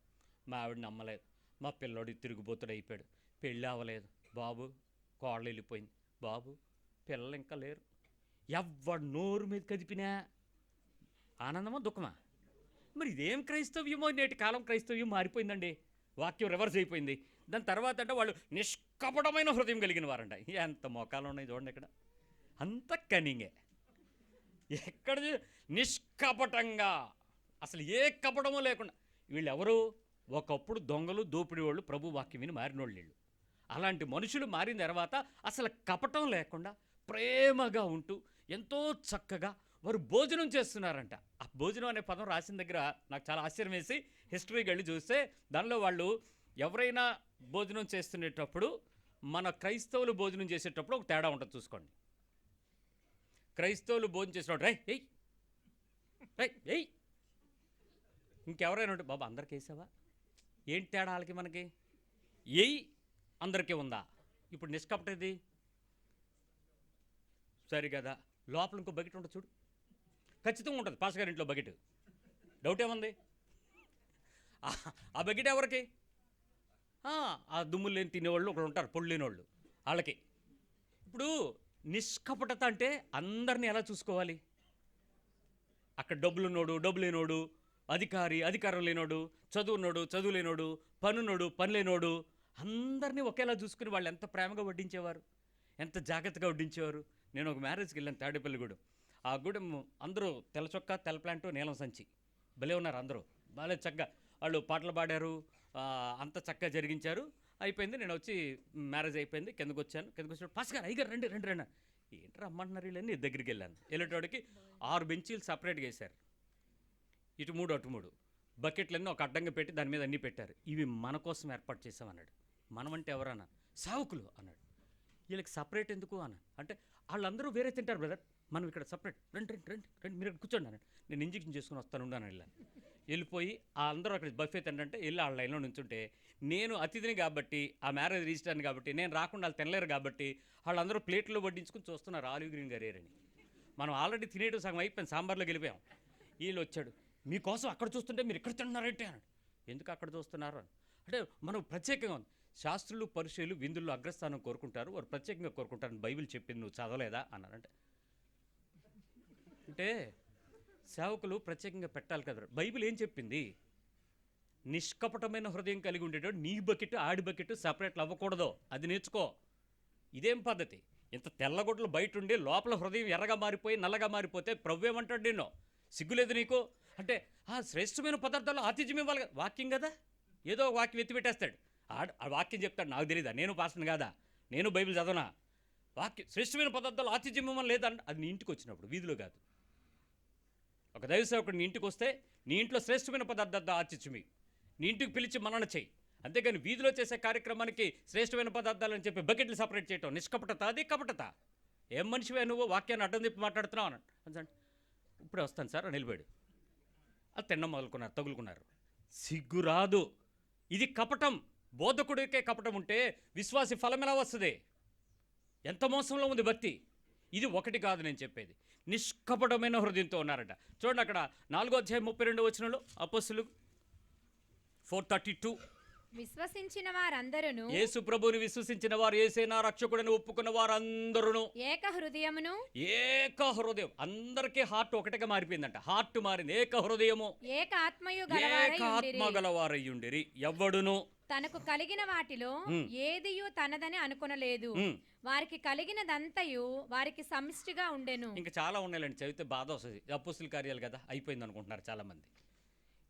మా ఆవిడ నమ్మలేదు, మా పిల్లోడు తిరుగుబోతుడు అయిపోయాడు, పెళ్ళి అవ్వలేదు, బాబు కోళ్ళు వెళ్ళిపోయింది, బాబు పిల్లలు ఇంకా లేరు. ఎవడు నోరు మీద కదిపినా ఆనందమా దుఃఖమా? మరి ఇదేం క్రైస్తవ్యమో? నేటి కాలం క్రైస్తవ్యం మారిపోయిందండి, వాక్యం రివర్స్ అయిపోయింది. దాని తర్వాత అంటే వాళ్ళు నిష్కపటమైన హృదయం కలిగిన వారంట. ఎంత మోకాలు ఉన్నాయి చూడండి, ఇక్కడ అంత కనింగే. ఎక్కడ నిష్కపటంగా, అసలు ఏ కపటమో లేకుండా. వీళ్ళెవరు? ఒకప్పుడు దొంగలు, దోపిడీ వాళ్ళు, ప్రభు వాక్యం విని మారినోళ్ళు వీళ్ళు. అలాంటి మనుషులు మారిన తర్వాత అసలు కపటం లేకుండా ప్రేమగా ఉంటూ ఎంతో చక్కగా వారు భోజనం చేస్తున్నారంట. ఆ భోజనం అనే పదం రాసిన దగ్గర నాకు చాలా ఆశ్చర్యం వేసి హిస్టరీకి వెళ్ళి చూస్తే దానిలో వాళ్ళు ఎవరైనా భోజనం చేస్తునేటప్పుడు మన క్రైస్తవులు భోజనం చేసేటప్పుడు ఒక తేడా ఉంటుంది చూసుకోండి. క్రైస్తవులు భోజనం చేసినప్పుడు రై ఎయ్ రై ఎయ్, ఇంకెవరైనా ఉంటే బాబా అందరికి వేసావా, ఏంటి తేడా వాళ్ళకి మనకి? ఎయ్ అందరికీ ఉందా? ఇప్పుడు నిష్కపటది సరి కదా. లోపల ఇంకో బకెట్ ఉంటుంది చూడు, ఖచ్చితంగా ఉంటుంది పాస్ గారి ఇంట్లో బకెట్, డౌట్ ఏముంది? ఆ బకెట్ ఎవరికి? ఆ దుమ్ములు లేని తినేవాళ్ళు ఒకడు ఉంటారు, పొళ్ళు లేనివాళ్ళు, వాళ్ళకి. ఇప్పుడు నిష్కపటత అంటే అందరినీ ఎలా చూసుకోవాలి? అక్కడ డబ్బులున్నోడు, డబ్బు లేనోడు, అధికారం లేనోడు, చదువు లేనోడు, పని లేనోడు, అందరినీ ఒకేలా చూసుకుని వాళ్ళు ఎంత ప్రేమగా వడ్డించేవారు, ఎంత జాగ్రత్తగా వడ్డించేవారు. నేను ఒక మ్యారేజ్కి వెళ్ళాను తాడేపల్లిగూడెం. ఆ గూడెం అందరూ తెల్ల చొక్కా, తెల్ల ప్యాంటు, నీలం సంచి, భలే ఉన్నారు అందరూ, బాగా చక్కగా వాళ్ళు పాటలు పాడారు, అంత చక్కగా జరిగించారు. అయిపోయింది. నేను వచ్చి మ్యారేజ్ అయిపోయింది, కిందకు వచ్చినప్పుడు పాస్ గారు అయ్యగారు రండి రండి రండి. ఏంటి రమ్మంటున్నారు వీళ్ళని, దగ్గరికి వెళ్ళాను. వెళ్ళేటోడికి 6 బెంచీలు సపరేట్గా వేశారు, ఇటు 3 అటు 3 బకెట్లన్నీ ఒక అడ్డంగా పెట్టి దాని మీద అన్నీ పెట్టారు. ఇవి మన కోసం ఏర్పాటు చేసామన్నాడు. మనమంటే ఎవరన్నా సావుకులు అన్నాడు. వీళ్ళకి సపరేట్ ఎందుకు అన్నాడు. అంటే వాళ్ళందరూ వేరే తింటారు బ్రదర్, మనం ఇక్కడ సపరేట్, రండి రండి రండి రండి మీరు ఇక్కడ కూర్చోండి అన్నాడు. నేను ఇంజెక్షన్ చేసుకుని వస్తాను ఉండాను. వెళ్ళిపోయి అందరూ అక్కడ బఫే తింటే వెళ్ళి వాళ్ళ లైన్లో నుంచుంటే, నేను అతిథిని కాబట్టి, ఆ మ్యారేజ్ రిజిస్టర్ని కాబట్టి, నేను రాకుండా వాళ్ళు తినలేరు కాబట్టి వాళ్ళందరూ ప్లేట్లో వడ్డించుకుని చూస్తున్నారు ఆలివ్ గ్రీన్ గారేరని. మనం ఆల్రెడీ తినేటు సగం అయిపోయింది, సాంబార్లోకి వెళ్ళిపోయాం. వీళ్ళు వచ్చాడు, మీకోసం అక్కడ చూస్తుంటే మీరు ఇక్కడ తిన్నారంటే అన్నాడు. ఎందుకు అక్కడ చూస్తున్నారు అంటే మనం ప్రత్యేకంగా ఉంది. శాస్త్రులు పరిచయులు విందుల్లో అగ్రస్థానం కోరుకుంటారు, వారు ప్రత్యేకంగా కోరుకుంటారని బైబిల్ చెప్పింది, నువ్వు చదవలేదా అన్నారంటే. అంటే సేవకులు ప్రత్యేకంగా పెట్టాలి కదా. బైబిల్ ఏం చెప్పింది? నిష్కపటమైన హృదయం కలిగి ఉండేటప్పుడు నీ బకెట్ ఆడి బకెట్ సపరేట్లు అవ్వకూడదు, అది నేర్చుకో. ఇదేం పద్ధతి? ఇంత తెల్లగొడ్లు బయట ఉండి లోపల హృదయం ఎర్రగా మారిపోయి నల్లగా మారిపోతే ప్రభు ఏమంటాడు నిన్ను? సిగ్గులేదు నీకు అంటే ఆ శ్రేష్టమైన పదార్థాలు ఆతిథ్యం ఇవ్వాలి కదా. వాక్యం కదా, ఏదో ఒక వాక్యం ఎత్తిపెట్టేస్తాడు. ఆ వాక్యం చెప్తాడు, నాకు తెలీదా, నేను పాస్టర్ని కాదా, నేను బైబిల్ చదవనా? వాక్యం శ్రేష్టమైన పదార్థాలు ఆతిథ్యం ఇవ్వమని లేదంటే అది నీ ఇంటికి వచ్చినప్పుడు, వీధిలో కాదు. ఒక దైవ సేవకుడు నీ ఇంటికి వస్తే నీ ఇంట్లో శ్రేష్టమైన పదార్థాలు ఆతిథ్యమి, నీ ఇంటికి పిలిచి మనన చేయి. అంతేగాని వీధిలో చేసే కార్యక్రమానికి శ్రేష్టమైన పదార్థాలు అని చెప్పి బకెట్లు సపరేట్ చేయటం నిష్కపటత, అది కపటత. ఏం మనిషివే నువ్వు, వాక్యాన్ని అడ్డం తిప్పి మాట్లాడుతున్నావు అన్నాడు. అంటే ఇప్పుడే వస్తాను సార్ అని నిలబడి అది తినడం మొదలుకున్నారు, తగులుకున్నారు. సిగ్గురాదు, ఇది కపటం. బోధకుడికే కపటం ఉంటే విశ్వాసి ఫలం ఎలా వస్తుంది? ఎంత మోసంలో ఉంది భక్తి. ఇది ఒకటి కాదు నేను చెప్పేది, నిష్కపటమైన హృదయంతో ఉన్నారట. చూడండి అక్కడ 4వ అధ్యాయం 32వ వచనంలో అపోస్తలులు 4:32, విశ్వసించిన వారందరూ, యేసు ప్రభువుని విశ్వసించిన వారు, యేసేనా రక్షకుడని ఒప్పుకున్న వారందరూ ఏక హృదయం. అందరికీ హార్ట్ ఒకటిగా మారిపోయిందంట. హార్ట్ మారింది, ఏక హృదయము, ఏక ఆత్మ గలవారయ్యుండిరి. ఎవ్వడును తనకు కలిగిన వాటిలో ఏదియు తనదని అనుకొనలేదు, వారికి కలిగినదంతయు వారికి సమిష్టిగా ఉండెను. ఇంకా చాలా ఉన్నాయండి, చదివితే బాధ వస్తుంది. అపోస్తుల కార్యాలు కదా, అయిపోయింది అనుకుంటున్నారు చాలా మంది.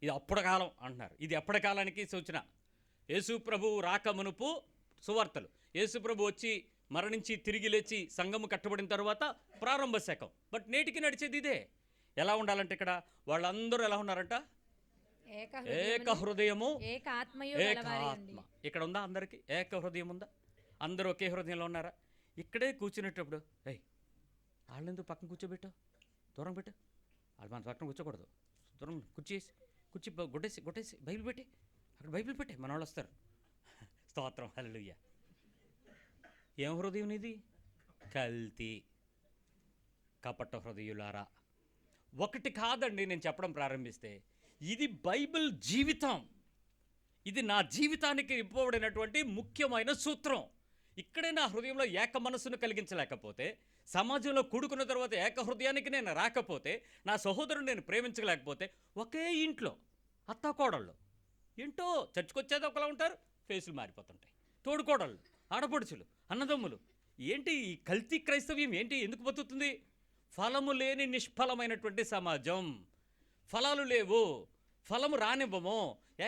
ఇది అప్పటి కాలం అంటున్నారు. ఇది ఎప్పటి కాలానికి సూచన? యేసు ప్రభు రాకమునుపు సువార్తలు, యేసు ప్రభు వచ్చి మరణించి తిరిగి లేచి సంఘము కట్టబడిన తర్వాత ప్రారంభ శకం. బట్ నేటికి నడిచేది ఇదే. ఎలా ఉండాలంటే ఇక్కడ వాళ్ళందరూ ఎలా ఉన్నారంట? ఏక హృదయము, ఏక ఆత్మ. ఇక్కడ ఉందా అందరికీ ఏక హృదయం ఉందా? అందరూ ఒకే హృదయంలో ఉన్నారా? ఇక్కడే కూర్చునేటప్పుడు వాళ్ళెందుకు పక్కన కూర్చోబెట్టావు, దూరం పెట్టు, వాళ్ళు మన పక్కన కూర్చోకూడదు, దూరం కుర్చీ కొట్టేసి బైబిల్ పెట్టి అక్కడ బైబిల్ పెట్టే మన వాళ్ళు వస్తారు. స్తోత్రం, హల్లెలూయా. ఏం హృదయం ఇది? కల్తీ, కపట హృదయులారా. ఒకటి కాదండి నేను చెప్పడం ప్రారంభిస్తే, ఇది బైబిల్ జీవితం. ఇది నా జీవితానికి ఇవ్వబడినటువంటి ముఖ్యమైన సూత్రం. ఇక్కడే నా హృదయంలో ఏక మనస్సును కలిగించలేకపోతే, సమాజంలో కూడుకున్న తర్వాత ఏక హృదయానికి నేను రాకపోతే, నా సహోదరుని నేను ప్రేమించలేకపోతే, ఒకే ఇంట్లో అత్తాకోడళ్ళు ఏంటో చర్చకొచ్చేది ఒకలా ఉంటారు, ఫేసులు మారిపోతుంటాయి. తోడుకోడళ్ళు, ఆడపడుచులు, అన్నదమ్ములు. ఏంటి ఈ కల్తీ క్రైస్తవ్యం? ఏంటి, ఎందుకు బతుకుతుంది? ఫలము లేని నిష్ఫలమైనటువంటి సమాజం. ఫలాలు లేవు, ఫలము రానివ్వము,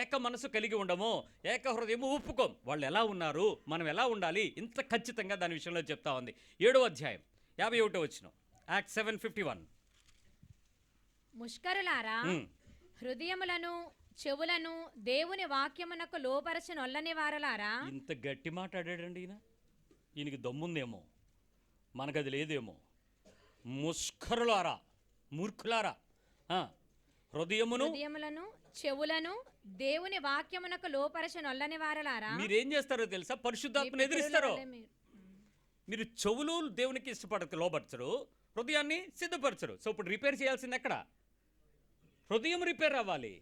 ఏక మనసు కలిగి ఉండము, ఏక హృదయము ఒప్పుకోం. వాళ్ళు ఎలా ఉన్నారు, మనం ఎలా ఉండాలి, ఇంత ఖచ్చితంగా దాని విషయంలో చెప్తా ఉంది. 7వ అధ్యాయం 51వ వచనం, యాక్ట్ 7:51. ముష్కరులారా, హృదయములను చెవులను దేవుని వాక్యమునకు లోపరచనొల్లని వారలారా. ఇంత గట్టి మాట్లాడాడండి ఈయనకి దమ్ముందేమో, మనకది లేదేమో. ముష్కరులారా, మూర్ఖులారా, హృదయములను చెవులను దేవుని వాక్యమునకు లోపరచనొల్లని వారలారా. మీరేం చేస్తారో తెలుసా? పరిశుద్ధాత్మను ఎదిరిస్తారో. మీరు చెవులు దేవునికి లోపరచరు, హృదయాన్ని సిద్ధపరచరు. సో ఇప్పుడు రిపేర్ చేయాల్సింది ఎక్కడ? హృదయం రిపేర్ అవ్వాలి.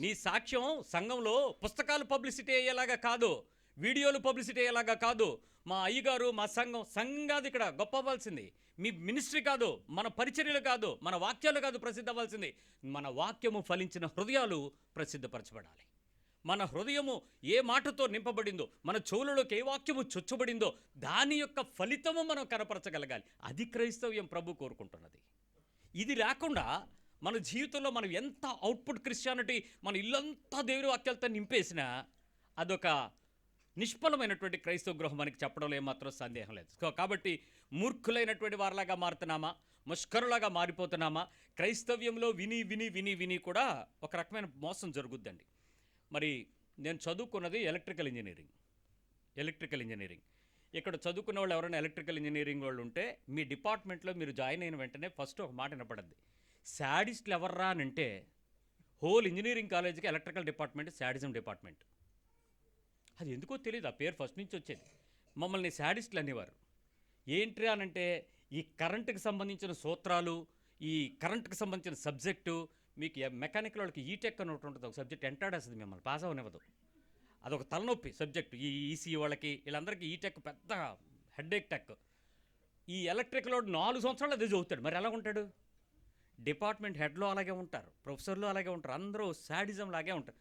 నీ సాక్ష్యం సంఘంలో పుస్తకాలు పబ్లిసిటీ అయ్యేలాగా కాదు, వీడియోలు పబ్లిసిటీ అయ్యేలాగా కాదు. మా అయ్యగారు, మా సంఘం కాదు ఇక్కడ గొప్ప అవ్వాల్సింది. మీ మినిస్ట్రీ కాదు, మన పరిచర్యలు కాదు, మన వాక్యాలు కాదు ప్రసిద్ధ అవ్వాల్సింది. మన వాక్యము ఫలించిన హృదయాలు ప్రసిద్ధపరచబడాలి. మన హృదయము ఏ మాటతో నింపబడిందో, మన చెవులలోకి ఏ వాక్యము చొచ్చబడిందో దాని యొక్క ఫలితము మనం కనపరచగలగాలి. అది క్రైస్తవ్యం ప్రభు కోరుకుంటున్నది. ఇది లేకుండా మన జీవితంలో మనం ఎంత అవుట్పుట్ క్రిస్టియానిటీ, మన ఇల్లంతా దేవుని వాక్యాలతో నింపేసినా అదొక నిష్ఫలమైనటువంటి క్రైస్తవ గృహం మనకి చెప్పడంలో ఏమాత్రం సందేహం లేదు. కాబట్టి మూర్ఖులైనటువంటి వారిలాగా మారుతున్నామా, ముష్కరులాగా మారిపోతున్నామా? క్రైస్తవ్యంలో విని విని విని విని కూడా ఒక రకమైన మోసం జరుగుద్దండి. మరి నేను చదువుకున్నది ఎలక్ట్రికల్ ఇంజనీరింగ్. ఇక్కడ చదువుకున్న వాళ్ళు ఎవరైనా ఎలక్ట్రికల్ ఇంజనీరింగ్ వాళ్ళు ఉంటే మీ డిపార్ట్మెంట్లో మీరు జాయిన్ అయిన వెంటనే ఫస్ట్ ఒక మాట వినపడద్ది, శాడిస్ట్లు ఎవర్రా అని అంటే హోల్ ఇంజనీరింగ్ కాలేజీకి ఎలక్ట్రికల్ డిపార్ట్మెంట్ శాడిజం డిపార్ట్మెంట్. అది ఎందుకో తెలియదు, ఆ పేరు ఫస్ట్ నుంచి వచ్చేది. మమ్మల్ని శాడిస్టులు అనేవారు. ఏంటి అనంటే ఈ కరెంటుకి సంబంధించిన సూత్రాలు, ఈ కరెంటుకి సంబంధించిన సబ్జెక్టు, మీకు మెకానికల్ వాళ్ళకి ఈటెక్ అని ఒకటి ఉంటుంది, ఒక సబ్జెక్ట్ ఎంటాడేస్తుంది, మిమ్మల్ని పాస్ అవనివ్వదు. అదొక తలనొప్పి సబ్జెక్టు. ఈ ఈసీ వాళ్ళకి వీళ్ళందరికీ ఈటెక్ పెద్ద హెడ్ఏక్ టెక్. ఈ ఎలక్ట్రికల్ వాడు 4 సంవత్సరాలు అదే చదువుతాడు. మరి ఎలా ఉంటాడు? డిపార్ట్మెంట్ హెడ్లో అలాగే ఉంటారు, ప్రొఫెసర్లు అలాగే ఉంటారు, అందరూ శాడిజం లాగే ఉంటారు.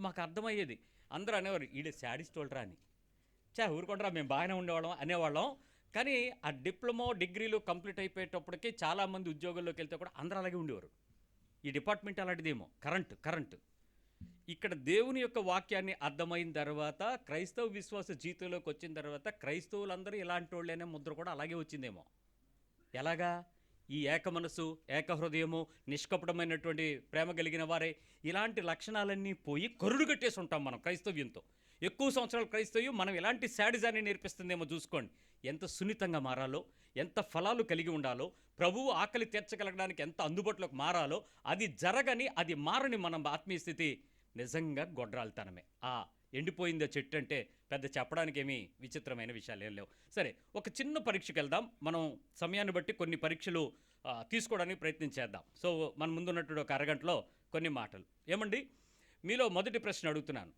మాకు అర్థమయ్యేది, అందరూ అనేవారు ఈడే శాడిస్ట్ వాళ్ళరా అని. ఊరుకుంటారా, మేము బాగానే ఉండేవాళ్ళం అనేవాళ్ళం. కానీ ఆ డిప్లొమా డిగ్రీలు కంప్లీట్ అయిపోయేటప్పటికి చాలామంది ఉద్యోగంలోకి వెళ్తే కూడా అందరూ అలాగే ఉండేవారు. ఈ డిపార్ట్మెంట్ అలాంటిదేమో. కరెంటు ఇక్కడ దేవుని యొక్క వాక్యాన్ని అర్థమైన తర్వాత, క్రైస్తవ విశ్వాస జీవితంలోకి వచ్చిన తర్వాత క్రైస్తవులందరూ ఇలాంటి వాళ్ళనే ముద్ర కూడా అలాగే వచ్చిందేమో. ఎలాగా? ఈ ఏక మనసు, ఏక హృదయము, నిష్కపటమైనటువంటి ప్రేమ కలిగిన వారే, ఇలాంటి లక్షణాలన్నీ పోయి కరుడు కట్టేసి ఉంటాం మనం క్రైస్తవ్యంతో. ఎక్కువ సంవత్సరాలు క్రైస్తవ్యం మనం ఇలాంటి శాడిజాన్ని నేర్పిస్తుందేమో. చూసుకోండి ఎంత సున్నితంగా మారాలో, ఎంత ఫలాలు కలిగి ఉండాలో, ప్రభువు ఆకలి తీర్చగలగడానికి ఎంత అందుబాటులోకి మారాలో. అది జరగని, అది మారని మనం ఆత్మీయ స్థితి నిజంగా గొడ్రాలుతనమే. ఎండిపోయిందో చెట్టు అంటే పెద్ద చెప్పడానికి ఏమీ విచిత్రమైన విషయాలు ఏం లేవు. సరే, ఒక చిన్న పరీక్షకి వెళ్దాం. మనం సమయాన్ని బట్టి కొన్ని పరీక్షలు తీసుకోవడానికి ప్రయత్నం చేద్దాం. సో మన ముందున్నటువంటి ఒక అరగంటలో కొన్ని మాటలు. ఏమండి, మీలో మొదటి ప్రశ్న అడుగుతున్నాను.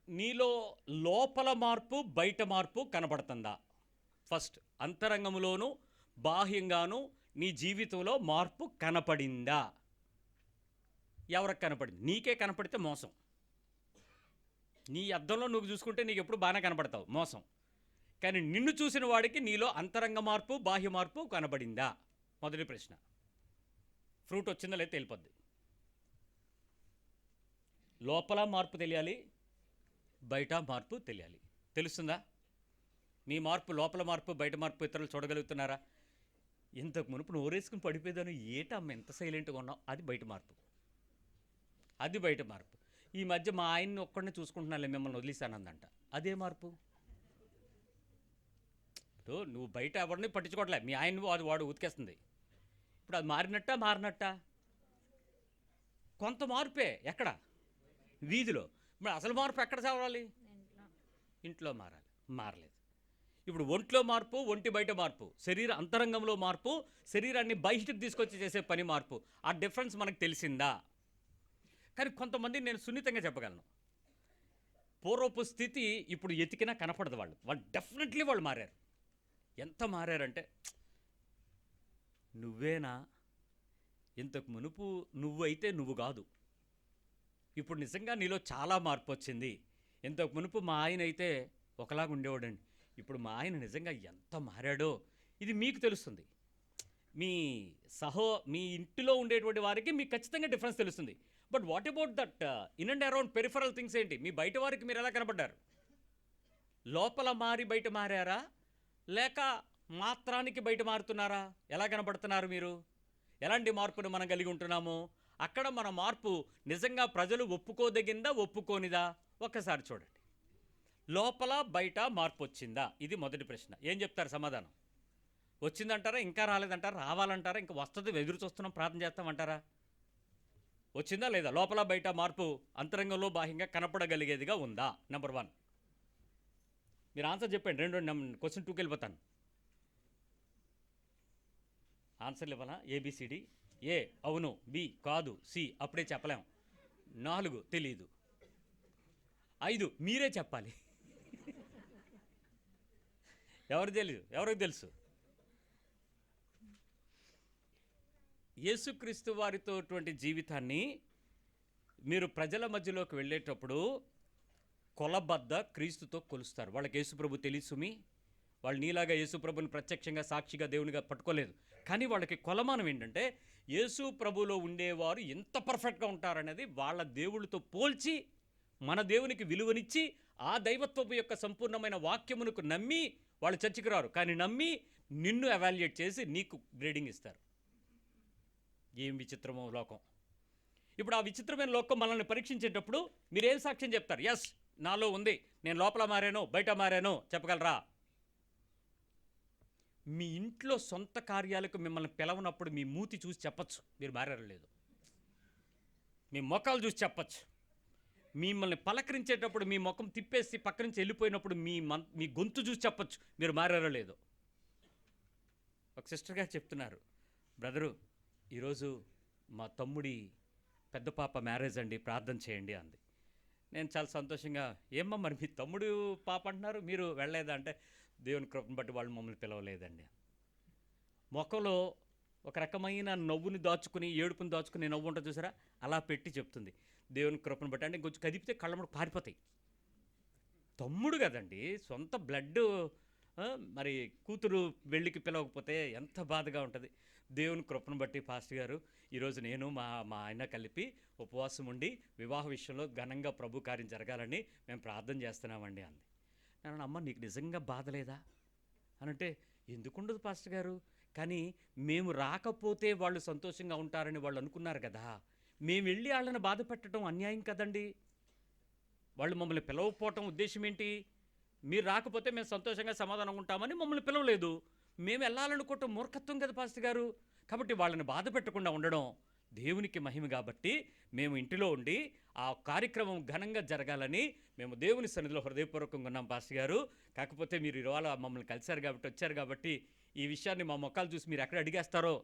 నీలో లోపల మార్పు, బయట మార్పు కనబడుతుందా? ఫస్ట్, అంతరంగంలోనూ బాహ్యంగానూ నీ జీవితంలో మార్పు కనపడిందా? ఎవరికి కనపడింది? నీకే కనపడితే మోసం. నీ అద్దంలో నువ్వు చూసుకుంటే నీకు ఎప్పుడు బాగానే కనపడతావు, మోసం. కానీ నిన్ను చూసిన వాడికి నీలో అంతరంగ మార్పు, బాహ్య మార్పు కనబడిందా? మొదటి ప్రశ్న. ఫ్రూట్ వచ్చిందా లేదా తెలిపొద్ది. లోపల మార్పు తెలియాలి, బయట మార్పు తెలియాలి. తెలుస్తుందా? మీ మార్పు, లోపల మార్పు, బయట మార్పు ఇతరులు చూడగలుగుతున్నారా? ఇంతకు మునుపు నోరేసుకుని పడిపోయేదాను, ఏటమ్మ ఎంత సైలెంట్గా ఉన్నావు, అది బయట మార్పు. ఈ మధ్య మా ఆయన్ని ఒక్కడిని చూసుకుంటున్నాలే, మిమ్మల్ని వదిలేసానందంట, అదే మార్పు. ఇప్పుడు నువ్వు బయట ఎవరిని పట్టించుకోవట్లే, మీ ఆయన్ని వాడు ఉతికేస్తుంది. ఇప్పుడు అది మారినట్టా? కొంత మార్పే. ఎక్కడ? వీధిలో. మరి అసలు మార్పు ఎక్కడ చావాలి? ఇంట్లో మారలేదు. ఇప్పుడు ఒంట్లో మార్పు, ఒంటి బయట మార్పు, శరీర అంతరంగంలో మార్పు, శరీరాన్ని బయటకు తీసుకొచ్చి చేసే పని మార్పు. ఆ డిఫరెన్స్ మనకు తెలిసిందా? కానీ కొంతమంది నేను సున్నితంగా చెప్పగలను, పూర్వపు స్థితి ఇప్పుడు ఎతికినా కనపడదు. వాళ్ళు డెఫినెట్లీ వాళ్ళు మారారు. ఎంత మారారంటే, నువ్వేనా? ఇంతకు మునుపు నువ్వైతే నువ్వు కాదు, ఇప్పుడు నిజంగా నీలో చాలా మార్పు వచ్చింది. ఇంతకు మునుపు మా ఆయన అయితే ఒకలాగా ఉండేవాడండి, ఇప్పుడు మా ఆయన నిజంగా ఎంత మారాడో ఇది మీకు తెలుస్తుంది. మీ ఇంటిలో ఉండేటువంటి వారికి మీకు ఖచ్చితంగా డిఫరెన్స్ తెలుస్తుంది. But what about that in and around peripheral things ఏంటి? మీ బయట వారికి మీరు ఎలా కనపడ్డారు? లోపల మారి బయట మారారా, లేక మాత్రానికి బయట మారుతున్నారా? ఎలా కనపడుతున్నారు మీరు? ఎలాంటి మార్పును మనం కలిగి ఉంటున్నాము? అక్కడ మన మార్పు నిజంగా ప్రజలు ఒప్పుకోదగిందా, ఒప్పుకోనిదా? ఒక్కసారి చూడండి. లోపల బయట మార్పు వచ్చిందా? ఇది మొదటి ప్రశ్న. ఏం చెప్తారు సమాధానం? వచ్చిందంటారా? ఇంకా రాలేదంటారా? రావాలంటారా? ఇంకా వస్తుంది, ఎదురు చూస్తున్నాం, ప్రార్థన చేస్తామంటారా? వచ్చిందా లేదా? లోపల బయట మార్పు అంతరంగంలో బాహ్యంగా కనపడగలిగేదిగా ఉందా? నెంబర్ 1. మీరు ఆన్సర్ చెప్పండి. క్వశ్చన్ 2కి వెళ్ళిపోతాను. ఆన్సర్లు ఇవ్వాలా? ABCD. ఏ అవును, B కాదు, C అప్పుడే చెప్పలేము, 4 తెలీదు, 5 మీరే చెప్పాలి. ఎవరికి తెలుసు? యేసుక్రీస్తు వారితోటువంటి జీవితాన్ని మీరు ప్రజల మధ్యలోకి వెళ్ళేటప్పుడు కొలబద్ద క్రీస్తుతో కొలుస్తారు. వాళ్ళకి యేసుప్రభు తెలుసుమి, వాళ్ళు నీలాగా యేసుప్రభుని ప్రత్యక్షంగా సాక్షిగా దేవునిగా పట్టుకోలేదు. కానీ వాళ్ళకి కొలమానం ఏంటంటే యేసు ప్రభులో ఉండేవారు ఎంత పర్ఫెక్ట్గా ఉంటారనేది వాళ్ళ దేవుళ్ళతో పోల్చి మన దేవునికి విలువనిచ్చి ఆ దైవత్వపు యొక్క సంపూర్ణమైన వాక్యమునకు నమ్మి వాళ్ళు చర్చికి రారు, కానీ నమ్మి నిన్ను ఎవాల్యుయేట్ చేసి నీకు గ్రేడింగ్ ఇస్తారు. ఏం విచిత్రమో లోకం. ఇప్పుడు ఆ విచిత్రమైన లోకం మనల్ని పరీక్షించేటప్పుడు మీరేం సాక్ష్యం చెప్తారు? ఎస్, నాలో ఉంది, నేను లోపల మారాను, బయట మారాను చెప్పగలరా? మీ ఇంట్లో సొంత కార్యాలకు మిమ్మల్ని పిలవనప్పుడు మీ మూతి చూసి చెప్పచ్చు మీరు మారారో లేదు. మీ ముఖాలు చూసి చెప్పచ్చు. మిమ్మల్ని పలకరించేటప్పుడు మీ ముఖం తిప్పేసి పక్క నుంచి వెళ్ళిపోయినప్పుడు మీ గొంతు చూసి చెప్పచ్చు మీరు మారారో లేదో. ఒక సిస్టర్ గారు చెప్తున్నారు, బ్రదరు ఈరోజు మా తమ్ముడి పెద్ద పాప మ్యారేజ్ అండి, ప్రార్థన చేయండి అంది. నేను చాలా సంతోషంగా, ఏమ్మా మరి మీ తమ్ముడు పాప అంటున్నారు, మీరు వెళ్ళలేదా అంటే, దేవుని కృపను బట్టి వాళ్ళు మమ్మల్ని పిలవలేదండి. ముఖంలో ఒక రకమైన నవ్వుని దాచుకుని, ఏడుపుని దాచుకుని నవ్వు ఉంటుంది చూసారా, అలా పెట్టి చెప్తుంది దేవుని కృపను బట్టి. అంటే కొంచెం కదిపితే కళ్ళ పారిపోతాయి. తమ్ముడు కదండి, సొంత బ్లడ్, మరి కూతురు వెళ్ళికి పిలవకపోతే ఎంత బాధగా ఉంటుంది. దేవుని కృపను బట్టి పాస్టర్ గారు ఈరోజు నేను మా ఆయన కలిపి ఉపవాసం ఉండి వివాహ విషయంలో ఘనంగా ప్రభు కార్యం జరగాలని మేము ప్రార్థన చేస్తున్నామండి అంది. నేను, అమ్మ నీకు నిజంగా బాధ లేదా అనంటే, ఎందుకుండదు పాస్టర్ గారు, కానీ మేము రాకపోతే వాళ్ళు సంతోషంగా ఉంటారని వాళ్ళు అనుకున్నారు కదా, మేము వెళ్ళి వాళ్ళని బాధ పెట్టడం అన్యాయం కదండి. వాళ్ళు మమ్మల్ని పిలవకపోవటం ఉద్దేశం ఏంటి? మీరు రాకపోతే మేము సంతోషంగా సమాధానం ఉంటామని మమ్మల్ని పిలవలేదు, మేము వెళ్ళాలనుకోవటం మూర్ఖత్వం కదా పాస్టర్ గారు. కాబట్టి వాళ్ళని బాధ పెట్టకుండా ఉండడం దేవునికి మహిమ కాబట్టి మేము ఇంటిలో ఉండి ఆ కార్యక్రమం ఘనంగా జరగాలని మేము దేవుని సన్నిధిలో హృదయపూర్వకంగా ఉన్నాం పాస్టర్ గారు. కాకపోతే మీరు ఇవాళ మమ్మల్ని కలిశారు కాబట్టి, వచ్చారు కాబట్టి ఈ విషయాన్ని మా మొక్కలు చూసి మీరు ఎక్కడ అడిగేస్తారో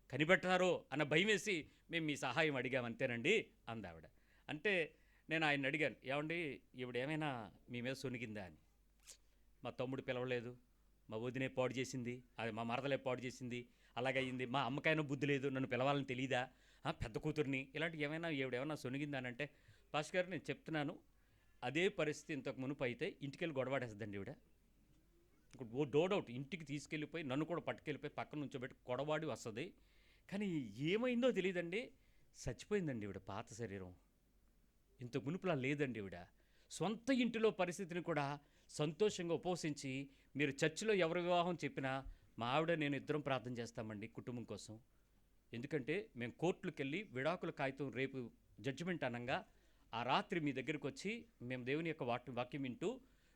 కనిపెట్టారో అన్న భయం వేసి మేము మీ సహాయం అడిగామంతేనండి అందావిడ. అంటే నేను ఆయన అడిగాను, ఏమండి ఈవిడ ఏమైనా మీ మీద సొనిగిందా అని. మా తమ్ముడు పిలవలేదు, మా వదినే పాడు చేసింది, అది మా మరదలే పాడు చేసింది, అలాగయింది, మా అమ్మకైనా బుద్ధి లేదు, నన్ను పిలవాలని తెలీదా, పెద్ద కూతుర్ని, ఇలాంటి ఏమైనా ఈవిడేమైనా సొనిగిందానంటే, పాస్టర్ గారు నేను చెప్తున్నాను, అదే పరిస్థితి ఇంతకు మునుపు అయితే ఇంటికెళ్ళి గొడవాడేస్తుందండి ఈవిడ. ఇప్పుడు డో డౌట్ ఇంటికి తీసుకెళ్ళిపోయి నన్ను కూడా పట్టుకెళ్ళిపోయి పక్కన నుంచోబెట్టి గొడవాడి వస్తుంది. కానీ ఏమైందో తెలియదండి, చచ్చిపోయిందండి ఈవిడ పాత శరీరం. ఇంత మునుపులా లేదండి ఈవిడ. సొంత ఇంటిలో పరిస్థితిని కూడా సంతోషంగా ఉపవసించి, మీరు చర్చిలో ఎవరి వివాహం చెప్పినా మా ఆవిడ నేను ఇద్దరం ప్రార్థన చేస్తామండి కుటుంబం కోసం. ఎందుకంటే మేము కోర్టులకు వెళ్ళి విడాకుల కాగితం రేపు జడ్జిమెంట్ అనగా ఆ రాత్రి మీ దగ్గరికి వచ్చి మేము దేవుని యొక్క వాక్యం వింటూ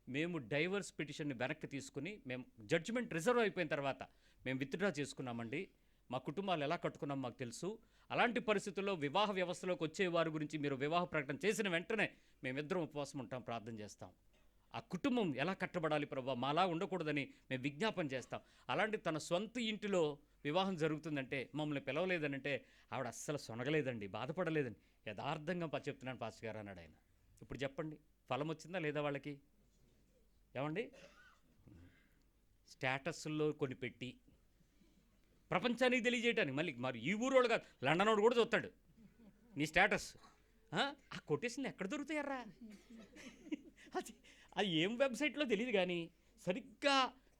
మేము డైవర్స్ పిటిషన్ని వెనక్కి తీసుకుని మేము జడ్జిమెంట్ రిజర్వ్ అయిపోయిన తర్వాత మేము విత్డ్రా చేసుకున్నామండి. మా కుటుంబాలు ఎలా కట్టుకున్నాం మాకు తెలుసు. అలాంటి పరిస్థితుల్లో వివాహ వ్యవస్థలోకి వచ్చే వారి గురించి మీరు వివాహ ప్రకటన చేసిన వెంటనే మేమిద్దరం ఉపవాసం ఉంటాం, ప్రార్థన చేస్తాం. ఆ కుటుంబం ఎలా కట్టబడాలి ప్రభా, మాలా ఉండకూడదని మేము విజ్ఞాపన చేస్తాం. అలాంటి తన సొంత ఇంటిలో వివాహం జరుగుతుందంటే మమ్మల్ని పిలవలేదనంటే ఆవిడ అస్సలు సొనగలేదండి, బాధపడలేదండి. యథార్థంగా చెప్తున్నాను పాస్టర్ గారు అన్నాడు ఆయన. ఇప్పుడు చెప్పండి, ఫలం వచ్చిందా లేదా వాళ్ళకి? ఏమండి, స్టేటస్ల్లో కొన్ని పెట్టి ప్రపంచానికి తెలియజేయటానికి, మళ్ళీ మరి ఈ ఊరోడు కాదు లండన్ వాడు కూడా చూస్తాడు నీ స్టేటస్. ఆ కొటేషన్లు ఎక్కడ దొరుకుతాయర్రా? అది ఏం వెబ్సైట్లో తెలియదు కానీ సరిగ్గా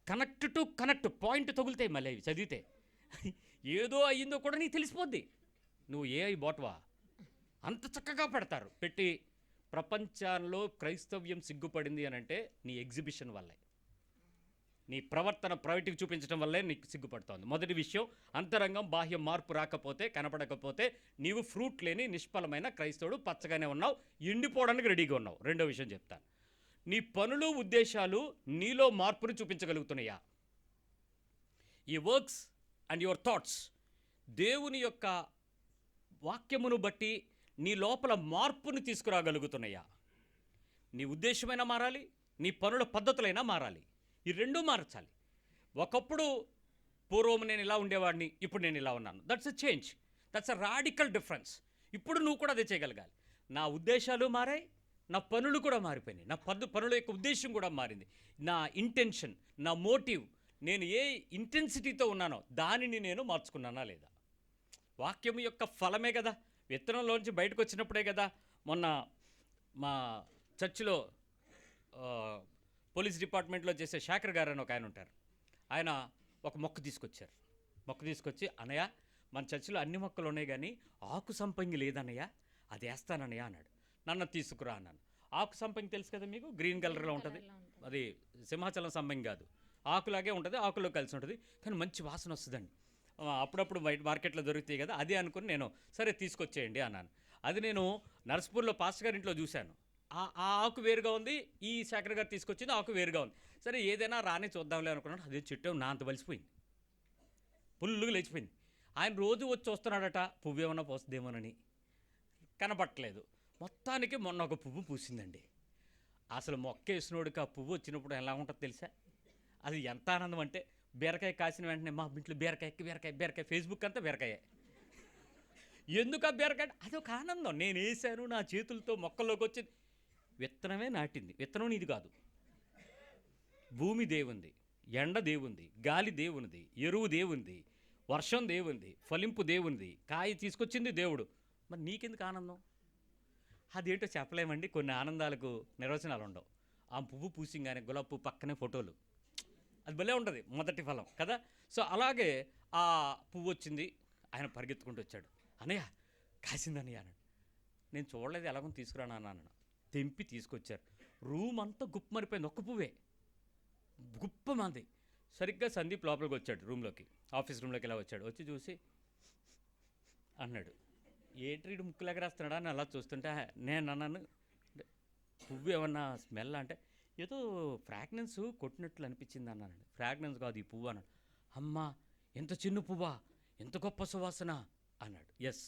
కనెక్ట్ పాయింట్ తగులుతాయి. మళ్ళీ అవి చదివితే ఏదో అయ్యిందో కూడా నీకు తెలిసిపోద్ది. నువ్వు ఏ బోట్వా అంత చక్కగా పెడతారు. పెట్టి ప్రపంచంలో క్రైస్తవ్యం సిగ్గుపడింది అని అంటే నీ ఎగ్జిబిషన్ వల్లే, నీ ప్రవర్తన ప్రైవేట్కి చూపించడం వల్లే నీకు సిగ్గుపడుతోంది. మొదటి విషయం, అంతరంగం బాహ్య మార్పు రాకపోతే, కనపడకపోతే నీవు ఫ్రూట్ లేని నిష్ఫలమైన క్రైస్తవుడు, పచ్చగానే ఉన్నావు, ఎండిపోవడానికి రెడీగా ఉన్నావు. రెండో విషయం చెప్తాను, నీ పనులు ఉద్దేశాలు నీలో మార్పుని చూపించగలుగుతున్నాయా? ఈ వర్క్స్ అండ్ యువర్ థాట్స్ దేవుని యొక్క వాక్యమును బట్టి నీ లోపల మార్పుని తీసుకురాగలుగుతున్నాయా? నీ ఉద్దేశమైనా మారాలి, నీ పనుల పద్ధతులైనా మారాలి. ఈ రెండూ మార్చాలి. ఒకప్పుడు పూర్వం నేను ఇలా ఉండేవాడిని, ఇప్పుడు నేను ఇలా ఉన్నాను. That's a change, that's a radical difference. ఇప్పుడు నువ్వు కూడా అదే చేయగలగాలి. నా ఉద్దేశాలు మారాయి, నా పనులు కూడా మారిపోయినాయి, నా పనుల యొక్క ఉద్దేశం కూడా మారింది. నా ఇంటెన్షన్, నా మోటివ్, నేను ఏ ఇంటెన్సిటీతో ఉన్నానో దానిని నేను మార్చుకున్నానా లేదా? వాక్యం యొక్క ఫలమే కదా, విత్తనంలోంచి బయటకు వచ్చినప్పుడే కదా. మొన్న మా చర్చిలో పోలీస్ డిపార్ట్మెంట్లో చేసే శేఖర్ గారు అని ఒక ఆయన ఉంటారు. ఆయన ఒక మొక్క తీసుకొచ్చారు. మొక్క తీసుకొచ్చి, అన్నయ్య మన చర్చిలో అన్ని మొక్కలు ఉన్నాయి కానీ ఆకు సంపంగి లేదన్నయ్య, అది వేస్తానన్నయ్య అన్నాడు. నన్ను తీసుకురా అన్నాను. ఆకు సంపంగి తెలుసు కదా మీకు, గ్రీన్ కలర్లో ఉంటుంది. అది సింహాచలం సంపంగి కాదు, ఆకులాగే ఉంటుంది, ఆకులో కలిసి ఉంటుంది, కానీ మంచి వాసన వస్తుందండి. అప్పుడప్పుడు బయట మార్కెట్లో దొరుకుతాయి కదా, అది అనుకుని నేను సరే తీసుకొచ్చేయండి అన్నాను. అది నేను నర్సపూర్లో పాస్టర్ గారి ఇంట్లో చూశాను. ఆ ఆకు వేరుగా ఉంది, ఈ శేఖర్ గారు తీసుకొచ్చింది ఆకు వేరుగా ఉంది. సరే ఏదైనా రాని చూద్దాంలే అనుకున్నాను. అదే చెట్టు నా అంత వలిసిపోయింది, పుల్లుగా లేచిపోయింది. ఆయన రోజు వచ్చి వస్తున్నాడట, పువ్వు ఏమన్నా పోస్తుందేమోనని, కనపట్టలేదు. మొత్తానికి మొన్న ఒక పువ్వు పూసిందండి. అసలు మొక్క వేసినోడికి ఆ పువ్వు వచ్చినప్పుడు ఎలా ఉంటుందో తెలుసా? అది ఎంత ఆనందం అంటే, బీరకాయ కాసిన వెంటనే మా ఇంట్లో బీరకాయ బీరకాయ బీరకాయ, ఫేస్బుక్ అంతా బీరకాయే. ఎందుకు ఆ బీరకాయ? అదొక ఆనందం. నేను వేసాను, నా చేతులతో మొక్కల్లోకి వచ్చింది. విత్తనమే నాటింది. విత్తనం ఇది కాదు. భూమి దేవుంది, ఎండ దేవుంది, గాలి దేవునిది, ఎరువు దేవుంది, వర్షం దేవుంది, ఫలింపు దేవునిది, కాయ తీసుకొచ్చింది దేవుడు. మరి నీకెందుకు ఆనందం? అదేంటో చెప్పలేమండి. కొన్ని ఆనందాలకు నిర్వచనాలు ఉండవు. ఆ పువ్వు పూసింగానే గులాబీ పువ్వు పక్కనే ఫోటోలు, అది భలే ఉంటుంది, మొదటి ఫలం కదా. సో అలాగే ఆ పువ్వు వచ్చింది, ఆయన పరిగెత్తుకుంటూ వచ్చాడు. అన్నయ్య కాసిందన్నయ్య అన్నాడు. నేను చూడలేదు, ఎలాగో తీసుకురాను అన్నాను. తెంపి తీసుకొచ్చారు. రూమ్ అంతా గుప్పమరిపోయింది, ఒక్క పువ్వే గుప్పమంది. సరిగ్గా సందీప్ లోపలికి వచ్చాడు రూమ్లోకి, ఆఫీస్ రూమ్లోకి ఇలా వచ్చాడు. వచ్చి చూసి అన్నాడు, ఏంటి ముక్కులు ఎగరేస్తున్నాడా అని అలా చూస్తుంటే నేను అన్నాను, పువ్వు ఏమన్నా స్మెల్ అంటే, ఏదో ఫ్రాగ్రెన్స్ కొట్టినట్లు అనిపించింది అన్నాడు. ఫ్రాగ్రెన్స్ కాదు ఈ పువ్వు అన్నాడు. అమ్మా ఎంత చిన్న పువ్వా, ఎంత గొప్ప సువాసన అన్నాడు. ఎస్,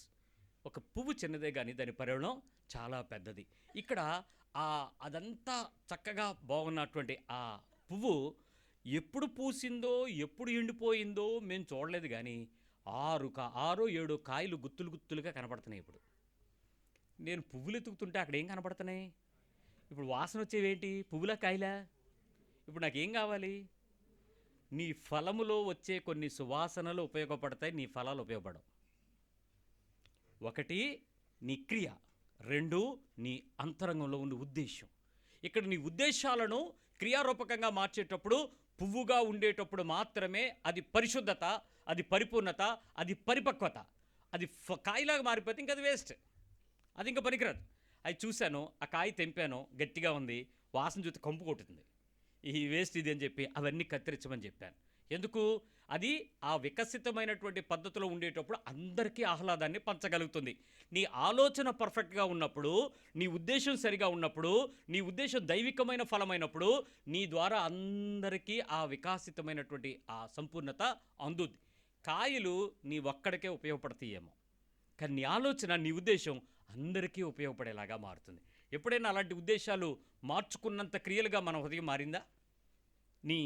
ఒక పువ్వు చిన్నదే కానీ దాని పరిమాణం చాలా పెద్దది. ఇక్కడ అదంతా చక్కగా బాగున్నటువంటి ఆ పువ్వు ఎప్పుడు పూసిందో ఎప్పుడు ఎండిపోయిందో మేము చూడలేదు, కానీ 6-7 కాయలు గుత్తులు గుత్తులుగా కనపడుతున్నాయి. ఇప్పుడు నేను పువ్వులు ఎత్తుకుతుంటే అక్కడ ఏం కనపడుతున్నాయి? ఇప్పుడు వాసన వచ్చేవేంటి? పువ్వులా కాయలా? ఇప్పుడు నాకేం కావాలి? నీ ఫలములో వచ్చే కొన్ని సువాసనలు ఉపయోగపడతాయి, నీ ఫలాలు ఉపయోగపడవు. ఒకటి నీ క్రియ, 2 నీ అంతరంగంలో ఉన్న ఉద్దేశం. ఇక్కడ నీ ఉద్దేశాలను క్రియారూపకంగా మార్చేటప్పుడు, పువ్వుగా ఉండేటప్పుడు మాత్రమే అది పరిశుద్ధత, అది పరిపూర్ణత, అది పరిపక్వత. అది కాయలాగా మారిపోతే ఇంక అది వేస్ట్, అది ఇంకా పనికిరాదు. అది చూశాను, ఆ కాయ తెంపాను, గట్టిగా ఉంది, వాసన చూస్తే కంపు కొట్టుతుంది, ఈ వేస్ట్ ఇది అని చెప్పి అవన్నీ కత్తిరించమని చెప్పాను. ఎందుకు? అది ఆ వికసితమైనటువంటి పద్ధతిలో ఉండేటప్పుడు అందరికీ ఆహ్లాదాన్ని పంచగలుగుతుంది. నీ ఆలోచన పర్ఫెక్ట్గా ఉన్నప్పుడు, నీ ఉద్దేశం సరిగా ఉన్నప్పుడు, నీ ఉద్దేశం దైవికమైన ఫలమైనప్పుడు, నీ ద్వారా అందరికీ ఆ వికాసితమైనటువంటి ఆ సంపూర్ణత అందుద్ది. కాయలు నీ ఒక్కడికే ఉపయోగపడతాయేమో, కానీ నీ ఆలోచన, నీ ఉద్దేశం అందరికీ ఉపయోగపడేలాగా మారుతుంది. ఎప్పుడైనా అలాంటి ఉద్దేశాలు మార్చుకున్నంత క్రియలుగా మన హృదయం మారిందా? నీ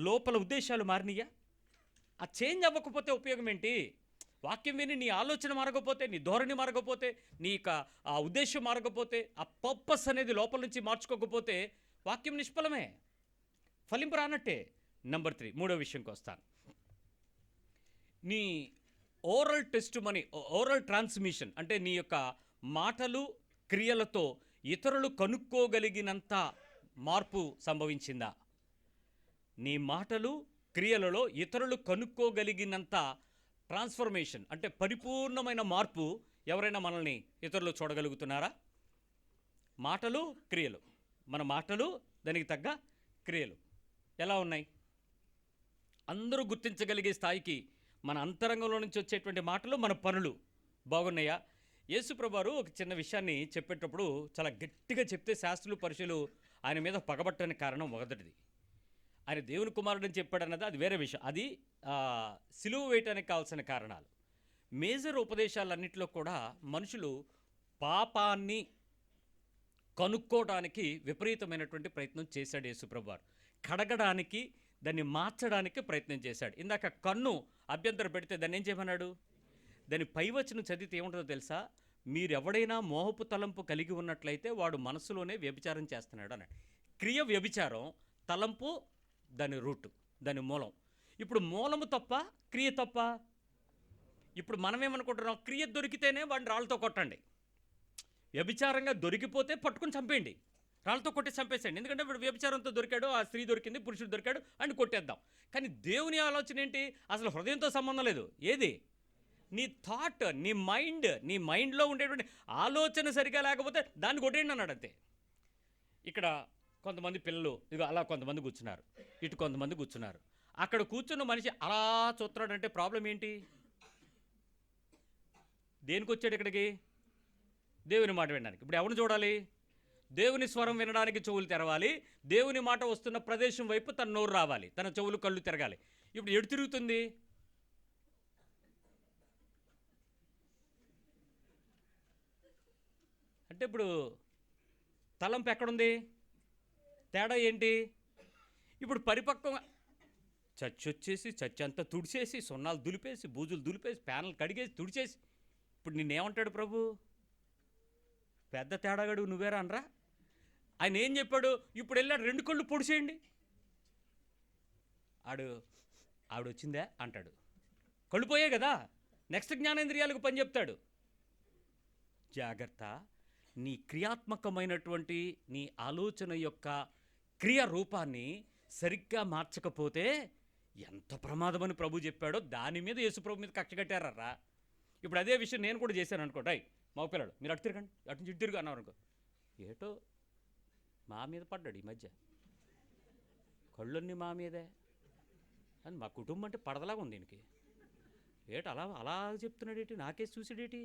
లోపల ఉద్దేశాలు మారినయా? ఆ చేంజ్ అవ్వకపోతే ఉపయోగం ఏంటి? వాక్యం విని నీ ఆలోచన మారకపోతే, నీ ధోరణి మారకపోతే, నీ ఆ ఉద్దేశం మారకపోతే, ఆ పర్పస్ అనేది లోపల నుంచి మార్చుకోకపోతే వాక్యం నిష్ఫలమే, ఫలింపు రానట్టే. నెంబర్ 3, మూడో విషయంకి వస్తాను. నీ ఓరల్ టెస్టిమనీ, ఓరల్ ట్రాన్స్మిషన్ అంటే నీ యొక్క మాటలు క్రియలతో ఇతరులు కనుక్కోగలిగినంత మార్పు సంభవించిందా? నీ మాటలు క్రియలలో ఇతరులు కనుక్కోగలిగినంత ట్రాన్స్ఫర్మేషన్ అంటే పరిపూర్ణమైన మార్పు ఎవరైనా మనల్ని ఇతరులు చూడగలుగుతున్నారా? మాటలు క్రియలు, మన మాటలు దానికి తగ్గ క్రియలు ఎలా ఉన్నాయి? అందరూ గుర్తించగలిగే స్థాయికి మన అంతరంగంలో నుంచి వచ్చేటువంటి మాటలు, మన పనులు బాగున్నాయా? యేసుప్రభువారు ఒక చిన్న విషయాన్ని చెప్పేటప్పుడు చాలా గట్టిగా చెప్తే శాస్త్రులు పరిశీలు ఆయన మీద పగబట్టడానికి కారణం మొదటిది, ఆయన దేవుని కుమారుడని చెప్పాడన్నది అది వేరే విషయం. అది సిలువ వేయటానికి కావాల్సిన కారణాలు. మేజర్ ఉపదేశాలన్నింటిలో కూడా మనుషులు పాపాన్ని కనుక్కోవడానికి విపరీతమైనటువంటి ప్రయత్నం చేశాడు యేసుప్రభువారు. కడగడానికి, దాన్ని మార్చడానికి ప్రయత్నం చేశాడు. ఇందాక కన్ను అభ్యంతరం పెడితే దాన్ని ఏం చేయమన్నాడు? దాని పైవచనం చదివితే ఏముంటుందో తెలుసా? మీరెవడైనా మోహపు తలంపు కలిగి ఉన్నట్లయితే వాడు మనసులోనే వ్యభిచారం చేస్తున్నాడు అన్నాడు. క్రియ వ్యభిచారం, తలంపు దాని రూటు, దాని మూలం. ఇప్పుడు మూలము తప్ప, క్రియ తప్ప? ఇప్పుడు మనమేమనుకుంటున్నాం? క్రియ దొరికితేనే వాడిని రాళ్ళతో కొట్టండి, వ్యభిచారంగా దొరికిపోతే పట్టుకుని చంపేయండి, రాళ్ళతో కొట్టి చంపేసేయండి. ఎందుకంటే ఇప్పుడు వ్యభిచారంతో దొరికాడు, ఆ స్త్రీ దొరికింది, పురుషుడు దొరికాడు అని కొట్టేద్దాం. కానీ దేవుని ఆలోచన ఏంటి? అసలు హృదయంతో సంబంధం లేదు. ఏది? నీ థాట్, నీ మైండ్లో ఉండేటువంటి ఆలోచన సరిగా లేకపోతే దాన్ని కొట్టేయండి అన్నాడు. అంతే. ఇక్కడ కొంతమంది పిల్లలు ఇదిగో అలా కొంతమంది కూర్చున్నారు, ఇటు కొంతమంది కూర్చున్నారు. అక్కడ కూర్చున్న మనిషి అలా చూస్తున్నాడంటే ప్రాబ్లం ఏంటి? దేనికి వచ్చాడు ఇక్కడికి? దేవుని మాట వినడానికి. ఇప్పుడు ఎవరిని చూడాలి? దేవుని స్వరం వినడానికి చెవులు తెరవాలి, దేవుని మాట వస్తున్న ప్రదేశం వైపు తన నోరు రావాలి, తన చెవులు కళ్ళు తిరగాలి. ఇప్పుడు ఎటు తిరుగుతుంది? అంటే ఇప్పుడు తలంపు ఎక్కడుంది? తేడా ఏంటి? ఇప్పుడు పరిపక్వంగా చర్చ్ వచ్చేసి చర్చ్ అంతా తుడిచేసి సున్నాలు దులిపేసి బూజులు దులిపేసి ప్యానల్ కడిగేసి తుడిచేసి ఇప్పుడు నిన్నేమంటాడు ప్రభు? పెద్ద తేడాగడు నువ్వేరా అనరా? ఆయన ఏం చెప్పాడు? ఇప్పుడు వెళ్ళాడు 2 కళ్ళు పొడిచేయండి. ఆవిడ వచ్చిందా అంటాడు. కళ్ళు పోయే కదా, నెక్స్ట్ జ్ఞానేంద్రియాలకు పని చెప్తాడు. జాగ్రత్త, నీ క్రియాత్మకమైనటువంటి నీ ఆలోచన యొక్క క్రియ రూపాన్ని సరిగ్గా మార్చకపోతే ఎంత ప్రమాదమని ప్రభు చెప్పాడో దాని మీద యేసు ప్రభు మీద కక్ష కట్టారా. ఇప్పుడు అదే విషయం నేను కూడా చేశాను అనుకో, రై మగపిల్లాడు మీరు అటు తిరగండి, అటు నుంచి ఇటు తిరుగు అన్నారు అనుకో, ఏటో మా మీద పడ్డాడు ఈ మధ్య, కళ్ళన్నీ మా మీదే అని. మా కుటుంబం అంటే పడదలాగా ఉంది దీనికి. ఏటి అలా అలా చెప్తున్నాడేటి, నాకేసి చూసాడేటి?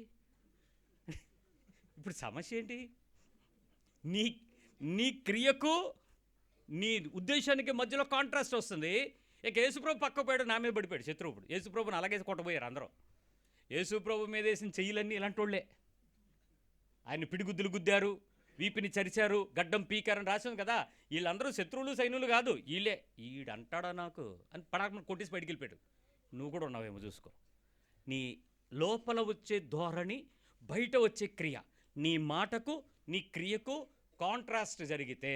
ఇప్పుడు సమస్య ఏంటి? నీ నీ క్రియకు నీ ఉద్దేశానికి మధ్యలో కాంట్రాస్ట్ వస్తుంది. ఇక యేసుప్రభు పక్క పోయాడు, నా మీద పడిపోయాడు శత్రువు. ఇప్పుడు యేసుప్రభుని అలాగే కొట్టబోయారు అందరూ. యేసుప్రభు మీద వేసిన చెయ్యిలన్నీ ఇలాంటి వాళ్ళే. ఆయన పిడిగుద్దులు గుద్దారు, వీపిని చరిచారు, గడ్డం పీకారని రాసాం కదా. వీళ్ళందరూ శత్రువులు సైన్యులు కాదు, వీళ్ళే. ఈడంటాడా నాకు అని పడాక కొట్టేసి బయటికి వెళ్ళిపోయాడు. నువ్వు కూడా ఉన్నావేమో చూసుకో. నీ లోపల వచ్చే ధోరణి, బయట వచ్చే క్రియ, నీ మాటకు నీ క్రియకు కాంట్రాస్ట్ జరిగితే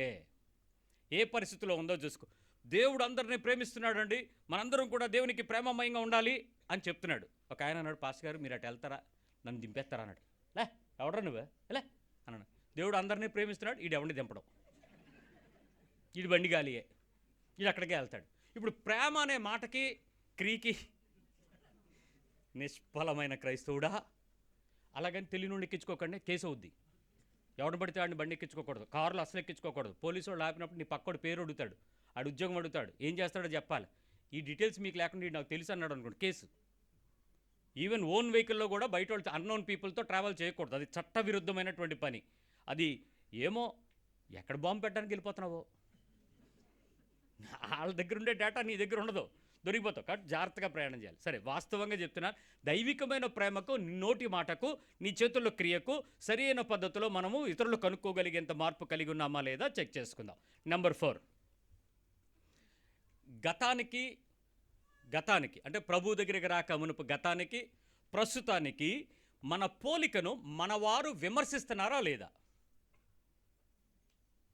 ఏ పరిస్థితిలో ఉందో చూసుకో. దేవుడు అందరినీ ప్రేమిస్తున్నాడండి, మనందరం కూడా దేవునికి ప్రేమమయంగా ఉండాలి అని చెప్తున్నాడు. ఒక ఆయన అన్నాడు, పాస్టర్ గారు మీరు అటు వెళ్తారా, నన్ను దింపేస్తారా అన్నాడు. లే ఎవడరా నువ్వే లే అన్నాడు. దేవుడు అందరినీ ప్రేమిస్తున్నాడు, ఈడు ఎవరిని దింపడం, ఈడు బండి గాలియే, ఈడు అక్కడికే వెళ్తాడు. ఇప్పుడు ప్రేమ అనే మాటకి క్రియకి నిష్ఫలమైన క్రైస్తవుడా. అలాగని తెలియని ఎక్కించుకోకండి, కేసు అవుద్ది. ఎవడు పడితే వాడిని బండి ఎక్కించుకోకూడదు, కారులో అసలు ఎక్కించుకోకూడదు. పోలీసు వాళ్ళు ఆపినప్పుడు నీ పక్కోడు పేరు అడుగుతాడు, ఆడు ఉద్యోగం అడుగుతాడు, ఏం చేస్తాడో చెప్పాలి. ఈ డీటెయిల్స్ మీకు లేకుండా నాకు తెలుసు అన్నాడు అనుకోండి, కేసు. ఈవెన్ ఓన్ వెహికల్లో కూడా బయట వాళ్ళు అన్నోన్ పీపుల్తో ట్రావెల్ చేయకూడదు, అది చట్టవిరుద్ధమైనటువంటి పని. అది ఏమో ఎక్కడ బాంబు పెట్టడానికి వెళ్ళిపోతున్నావో, వాళ్ళ దగ్గర ఉండే డేటా నీ దగ్గర ఉండదు, దొరికిపోతావు. కాబట్టి జాగ్రత్తగా ప్రయాణం చేయాలి. సరే, వాస్తవంగా చెప్తున్నా, దైవికమైన ప్రేమకు, నోటి మాటకు, నీ చేతుల్లో క్రియకు సరైన పద్ధతిలో మనము ఇతరులు కనుక్కోగలిగేంత మార్పు కలిగి ఉన్నామా లేదా చెక్ చేసుకుందాం. నెంబర్ 4, గతానికి అంటే ప్రభు దగ్గరికి రాక మునుపు గతానికి ప్రస్తుతానికి మన పోలికను మనవారు విమర్శిస్తున్నారా లేదా?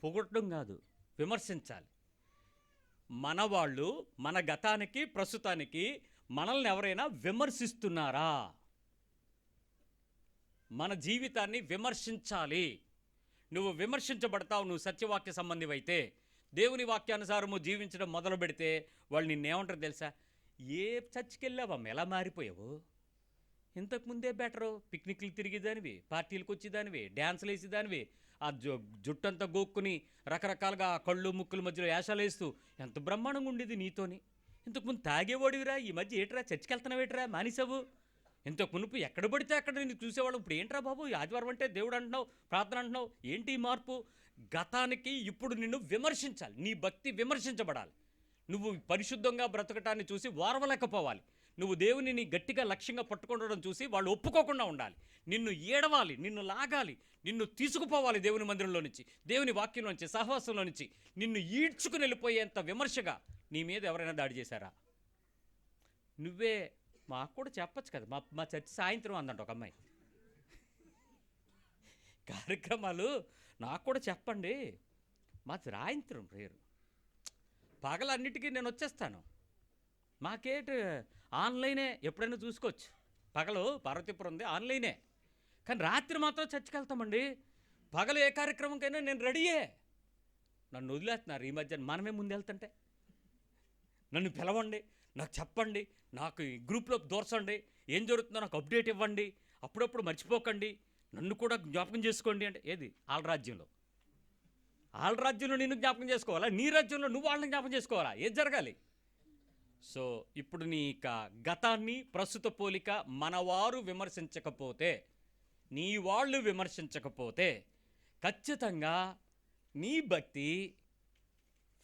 పొగట్టడం కాదు, విమర్శించాలి. మన వాళ్ళు మన గతానికి ప్రస్తుతానికి మనల్ని ఎవరైనా విమర్శిస్తున్నారా? మన జీవితాన్ని విమర్శించాలి. నువ్వు విమర్శించబడతావు, నువ్వు సత్యవాక్య సంబంధివైతే. దేవుని వాక్యానుసారము జీవించడం మొదలు పెడితే వాళ్ళు నిన్నేమంటారు తెలుసా? ఏ చర్చికి వెళ్ళావమ్మ, ఎలా మారిపోయావు? ఇంతకుముందే బెటరు, పిక్నిక్లు తిరిగేదానివి, పార్టీలకు వచ్చేదానివి, డ్యాన్సులు వేసేదానివి, ఆ జుట్టంతా గోక్కుని రకరకాలుగా కళ్ళు ముక్కుల మధ్యలో యాశాలు వేస్తూ ఎంత బ్రహ్మాండంగా ఉండేది నీతోని. ఇంతకుముందు తాగేవాడివిరా, ఈ మధ్య ఏట్రా చర్చికి వెళ్తున్నావేట్రా, మానేసావు. ఇంతకు మునుపు ఎక్కడ పడితే అక్కడ నేను చూసేవాళ్ళు, ఇప్పుడు ఏంట్రా బాబు ఆదివారం అంటే దేవుడు అంటున్నావు, ప్రార్థన అంటున్నావు, ఏంటి ఈ మార్పు? గతానికి ఇప్పుడు నిన్ను విమర్శించాలి, నీ భక్తి విమర్శించబడాలి. నువ్వు పరిశుద్ధంగా బ్రతకటాన్ని చూసి వారవలేకపోవాలి. నువ్వు దేవునిని గట్టిగా లక్ష్యంగా పట్టుకోవడం చూసి వాళ్ళు ఒప్పుకోకుండా ఉండాలి. నిన్ను ఏడవాలి, నిన్ను లాగాలి, నిన్ను తీసుకుపోవాలి దేవుని మందిరంలో నుంచి, దేవుని వాక్యంలో నుంచి, సహవాసంలో నుంచి నిన్ను ఈడ్చుకుని వెళ్ళిపోయేంత విమర్శగా నీ మీద ఎవరైనా దాడి చేశారా? నువ్వే మాకు కూడా చెప్పచ్చు కదా, మా చర్చి సాయంత్రం అందంట ఒక అమ్మాయి, కార్యక్రమాలు నాకు కూడా చెప్పండి, మా సాయంత్రం ప్రేయరు, పగలన్నిటికీ నేను వచ్చేస్తాను, మాకేంటి ఆన్లైనే, ఎప్పుడైనా చూసుకోవచ్చు. పగలు పార్వతీపురం ఉంది, ఆన్లైనే, కానీ రాత్రి మాత్రం చర్చికి వెళ్తామండి. పగలు ఏ కార్యక్రమంకైనా నేను రెడీయే. నన్ను వదిలేస్తున్నారు ఈ మధ్య, మనమే ముందు వెళ్తుంటే. నన్ను పిలవండి, నాకు చెప్పండి, నాకు ఈ గ్రూప్లో దూర్చండి, ఏం జరుగుతుందో నాకు అప్డేట్ ఇవ్వండి, అప్పుడప్పుడు మర్చిపోకండి, నన్ను కూడా జ్ఞాపకం చేసుకోండి అంటే ఏది? వాళ్ళ రాజ్యంలో వాళ్ళ రాజ్యంలో నిన్ను జ్ఞాపకం చేసుకోవాలా, నీ రాజ్యంలో నువ్వు వాళ్ళని జ్ఞాపకం చేసుకోవాలా? ఏది జరగాలి? సో ఇప్పుడు నీ గతాన్ని ప్రస్తుత పోలిక మనవారు విమర్శించకపోతే, నీ వాళ్ళు విమర్శించకపోతే ఖచ్చితంగా నీ భక్తి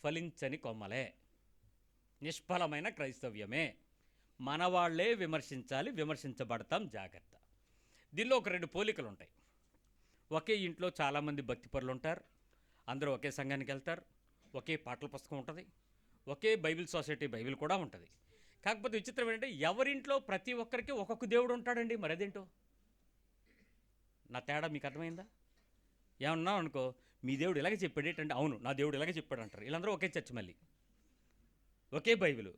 ఫలించని కొమ్మలే, నిష్ఫలమైన క్రైస్తవ్యమే. మనవాళ్లే విమర్శించాలి, విమర్శించబడతాం, జాగ్రత్త. దీనిలో ఒక 2 పోలికలు ఉంటాయి. ఒకే ఇంట్లో చాలామంది భక్తిపరులు ఉంటారు, అందరూ ఒకే సంఘానికి వెళ్తారు, ఒకే పాటల పుస్తకం ఉంటుంది, ఒకే బైబిల్ సొసైటీ బైబిల్ కూడా ఉంటుంది. కాకపోతే విచిత్రం ఏంటంటే ఎవరింట్లో ప్రతి ఒక్కరికి ఒక్కొక్క దేవుడు ఉంటాడండి. మరి అదేంటో నా తేడా మీకు అర్థమైందా? ఏమన్నా అనుకో, మీ దేవుడు ఇలాగే చెప్పాడు ఏంటంటే, అవును నా దేవుడు ఇలాగే చెప్పాడు అంటారు. వీళ్ళందరూ ఒకే చర్చ్, మళ్ళీ ఒకే బైబిల్.